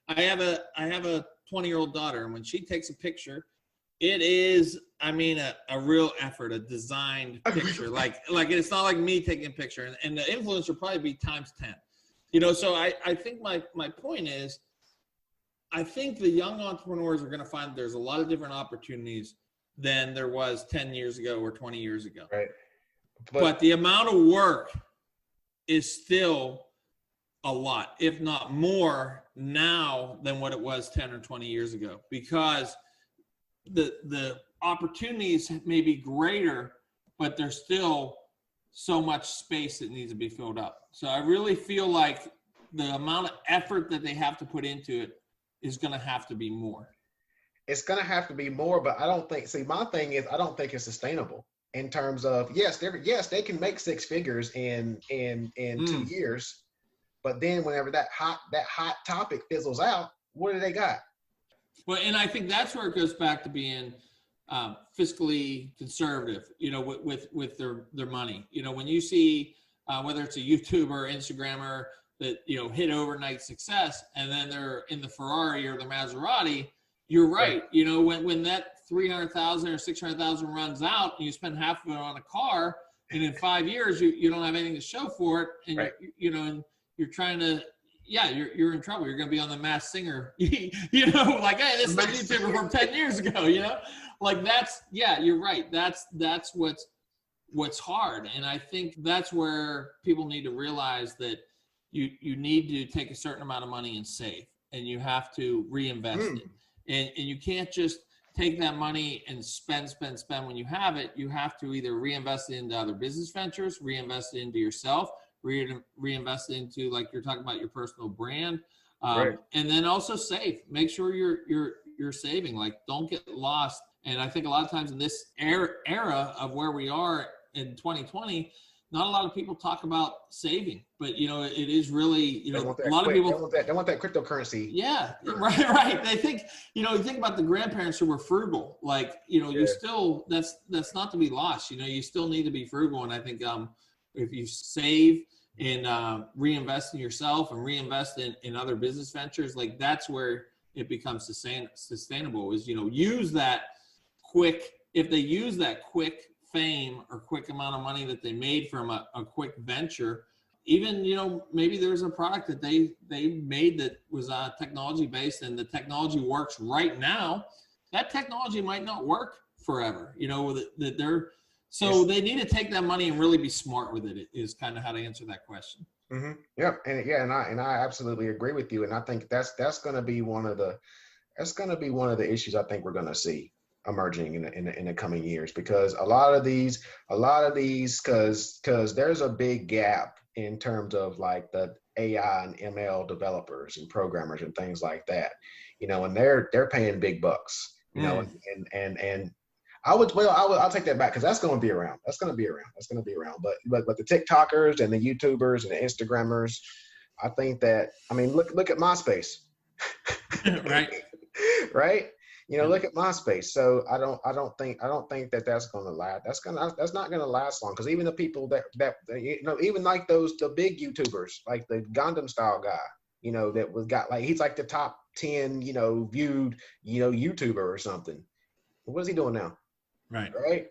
I have a 20-year-old daughter, and when she takes a picture, it is, I mean, a real effort, a designed picture. like it's not like me taking a picture, and the influence will probably be times 10. So I think my point is, I think the young entrepreneurs are going to find there's a lot of different opportunities than there was 10 years ago or 20 years ago. Right. But the amount of work is still a lot, if not more now than what it was 10 or 20 years ago, because the opportunities may be greater, but there's still so much space that needs to be filled up. So I really feel like the amount of effort that they have to put into it is going to have to be more. It's going to have to be more, but I don't think, my thing is, I don't think it's sustainable in terms of, yes, they can make six figures in 2 years, but then whenever that hot topic fizzles out, what do they got? Well, and I think that's where it goes back to being fiscally conservative, with their money. When you see whether it's a YouTuber or Instagrammer that hit overnight success, and then they're in the Ferrari or the Maserati, you're right. When that 300,000 or 600,000 runs out, and you spend half of it on a car, and in 5 years you don't have anything to show for it, and right. and you're trying to. Yeah, you're in trouble. You're going to be on the Masked Singer, hey, this is the YouTuber from 10 years ago, you're right. That's what's hard. And I think that's where people need to realize that you need to take a certain amount of money and save, and you have to reinvest it. And you can't just, take that money and spend when you have it. You have to either reinvest it into other business ventures, reinvest it into yourself, reinvest it into, like you're talking about, your personal brand. Right. And then also save. Make sure you're saving. Like, don't get lost. And I think a lot of times in this era of where we are in 2020, not a lot of people talk about saving, but it is really, a lot of people they want that cryptocurrency. Yeah, right. They think, you think about the grandparents who were frugal, like, you still, that's not to be lost. You still need to be frugal. And I think if you save and reinvest in yourself and reinvest in other business ventures, like, that's where it becomes sustainable, is, use that quick, if they use that quick fame or quick amount of money that they made from a quick venture, even, maybe there's a product that they made that was technology based, and the technology works right now, that technology might not work forever, that they're, so they need to take that money and really be smart with it, is kind of how to answer that question. Mm-hmm. Yep. And I absolutely agree with you. And I think that's going to be one of the issues I think we're going to see emerging in the coming years, because a lot of these, because there's a big gap in terms of like the AI and ML developers and programmers and things like that, and they're paying big bucks, and I'll take that back, because that's going to be around. But the TikTokers and the YouTubers and the Instagrammers, I think that, look at MySpace. Right. Right. Look at MySpace. So I don't think that's going to last. That's not going to last long, because even the people that even like the big YouTubers, like the Gundam Style guy, that was got, like, he's like the top 10 viewed YouTuber or something. What is he doing now? Right.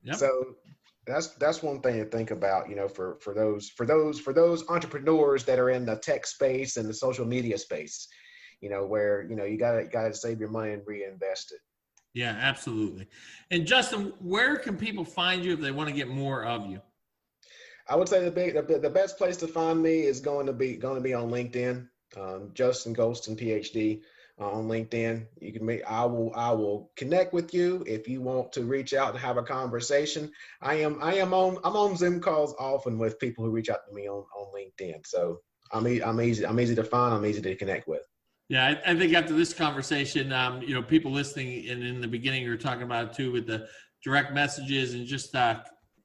Yep. So that's one thing to think about, for those entrepreneurs that are in the tech space and the social media space, where you gotta save your money and reinvest it. Yeah, absolutely. And Justin, where can people find you if they want to get more of you? I would say the best place to find me is going to be on LinkedIn. Justin Goldston, PhD, on LinkedIn. You can I will connect with you if you want to reach out and have a conversation. I'm on Zoom calls often with people who reach out to me on LinkedIn. So I'm easy to find. I'm easy to connect with. Yeah, I think after this conversation, people listening, and in the beginning you were talking about it too, with the direct messages, and just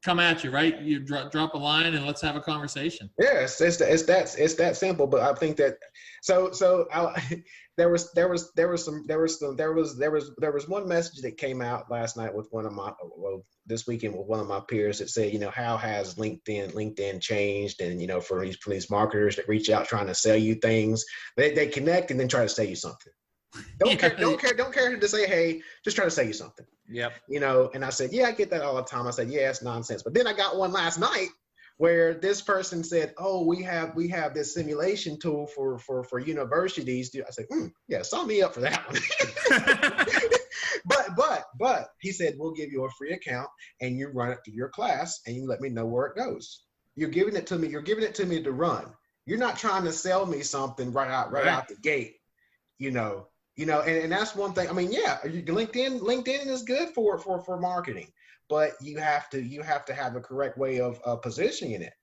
come at you, right? You drop a line and let's have a conversation. Yeah, it's that simple. But I think that there was one message that came out last night with this weekend with one of my peers that said, how has LinkedIn changed? And for these marketers that reach out trying to sell you things, they connect and then try to sell you something. Don't care to say, hey, just try to sell you something. Yep. And I said, yeah, I get that all the time. I said, yeah, it's nonsense. But then I got one last night where this person said, oh, we have this simulation tool for universities. I said, yeah, sign me up for that one. But he said, we'll give you a free account and you run it through your class and you let me know where it goes. You're giving it to me to run. You're not trying to sell me something right out the gate, and that's one thing. LinkedIn is good for marketing, but you have to have the correct way of positioning it,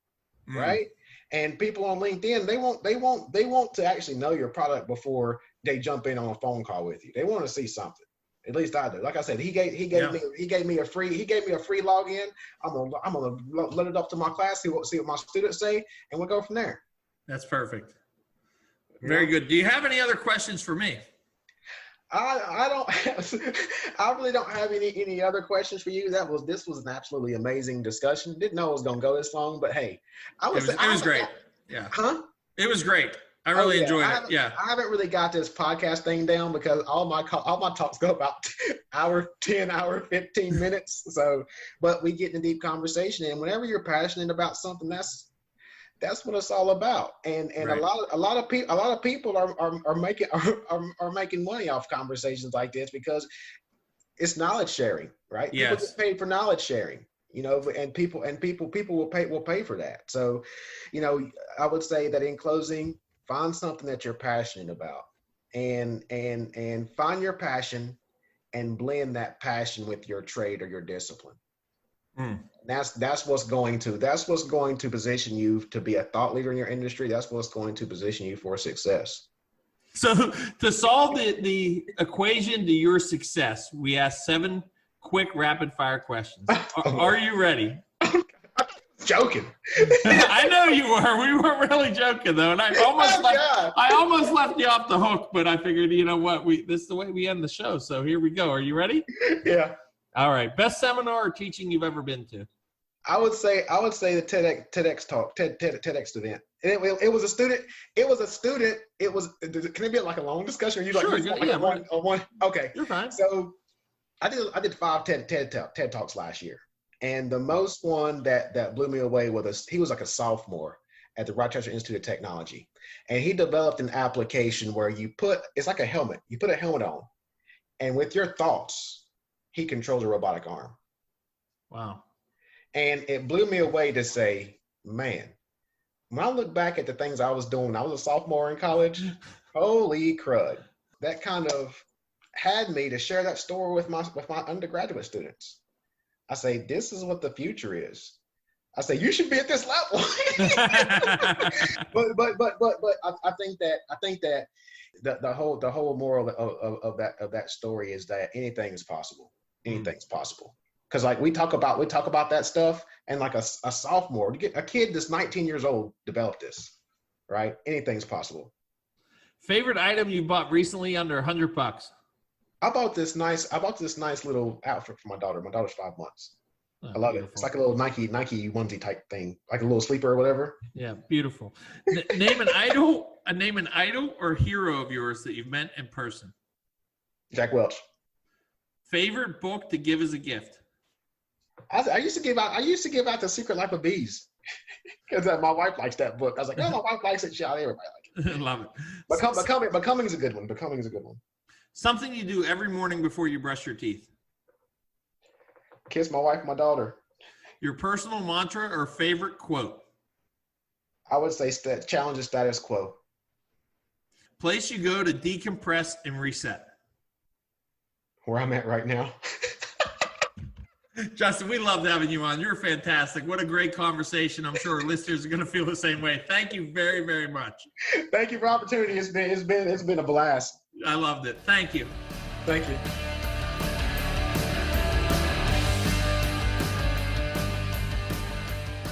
right? And people on LinkedIn, they want to actually know your product before they jump in on a phone call with you. They want to see something. At least I do. Like I said, he gave me a free login. I'm gonna let it up to my class, see what my students say, and we'll go from there. That's perfect. Very good. Do you have any other questions for me? I really don't have any other questions for you. This was an absolutely amazing discussion. Didn't know it was gonna go this long, but hey, it was great. Yeah. Huh? It was great. I really enjoyed it. Yeah. I haven't really got this podcast thing down because all my talks go about hour 15 minutes. So, but we get in a deep conversation, and whenever you're passionate about something, that's what it's all about. And right. a lot of people are making money off conversations like this because it's knowledge sharing, right? Yes. People get paid for knowledge sharing, and people will pay for that. So, I would say that in closing, find something that you're passionate about and find your passion and blend that passion with your trade or your discipline. Mm. That's what's going to position you to be a thought leader in your industry. That's what's going to position you for success. So to solve the equation to your success, we asked 7 quick rapid fire questions. Are you ready? Joking. I know you were. We weren't really joking though, and I almost left you off the hook, but I figured, you know what, this is the way we end the show. So here we go. Are you ready? Yeah. All right. Best seminar or teaching you've ever been to? I would say the TEDx talk, TEDx event. It was a student. Can it be like a long discussion? Or you sure. One? Okay. You're fine. So I did 5 TED Talks last year. And the most one that blew me away he was like a sophomore at the Rochester Institute of Technology. And he developed an application where it's like a helmet. You put a helmet on, and with your thoughts, he controls a robotic arm. Wow. And it blew me away to say, man, when I look back at the things I was doing when I was a sophomore in college, holy crud. That kind of had me to share that story with my undergraduate students. I say, this is what the future is. I say, you should be at this level. but I think that the whole moral of that story is that anything is possible. Anything's possible. Because like we talk about that stuff, and like a sophomore, a kid that's 19 years old developed this, right? Anything's possible. Favorite item you bought recently under $100? I bought this nice little outfit for my daughter. My daughter's 5 months. Oh, I love it. It's like a little Nike onesie type thing, like a little sleeper or whatever. Yeah, beautiful. Name an idol or hero of yours that you've met in person. Jack Welch. Favorite book to give as a gift. I used to give out The Secret Life of Bees because my wife likes that book. I was like, oh, my wife likes it. Everybody likes it. Love it. Becoming is a good one. Something you do every morning before you brush your teeth. Kiss my wife, my daughter. Your personal mantra or favorite quote? I would say challenge the status quo. Place you go to decompress and reset. Where I'm at right now. Justin, we loved having you on. You're fantastic. What a great conversation. I'm sure our listeners are going to feel the same way. Thank you very, very much. Thank you for the opportunity. It's been a blast. I loved it. Thank you. Thank you.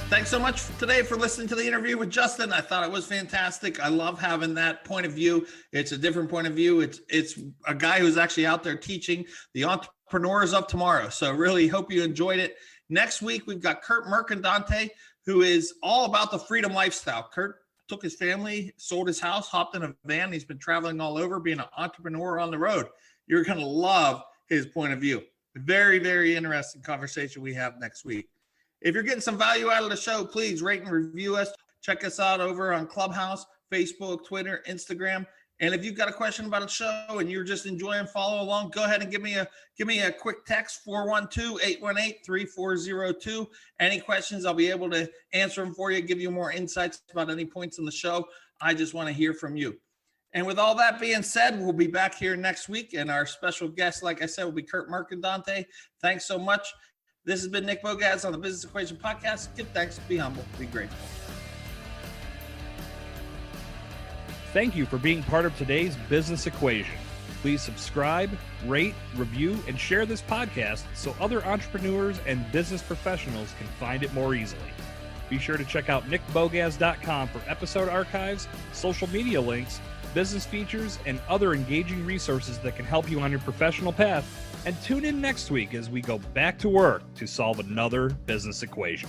Thanks so much today for listening to the interview with Justin. I thought it was fantastic. I love having that point of view. It's a different point of view. It's a guy who's actually out there teaching the entrepreneurs of tomorrow. So really hope you enjoyed it. Next week, we've got Kurt Mercandante, who is all about the freedom lifestyle. Kurt took his family, sold his house, hopped in a van. He's been traveling all over, being an entrepreneur on the road. You're going to love his point of view. Very, very interesting conversation we have next week. If you're getting some value out of the show, please rate and review us. Check us out over on Clubhouse, Facebook, Twitter, Instagram. And if you've got a question about a show and you're just enjoying, follow along, go ahead and give me a quick text, 412-818-3402. Any questions, I'll be able to answer them for you, give you more insights about any points in the show. I just want to hear from you. And with all that being said, we'll be back here next week. And our special guest, like I said, will be Kurt Mercandante. Thanks so much. This has been Nick Bogacz on the Business Equation Podcast. Give thanks, be humble, be grateful. Thank you for being part of today's Business Equation. Please subscribe, rate, review, and share this podcast so other entrepreneurs and business professionals can find it more easily. Be sure to check out nickbogacz.com for episode archives, social media links, business features, and other engaging resources that can help you on your professional path. And tune in next week as we go back to work to solve another business equation.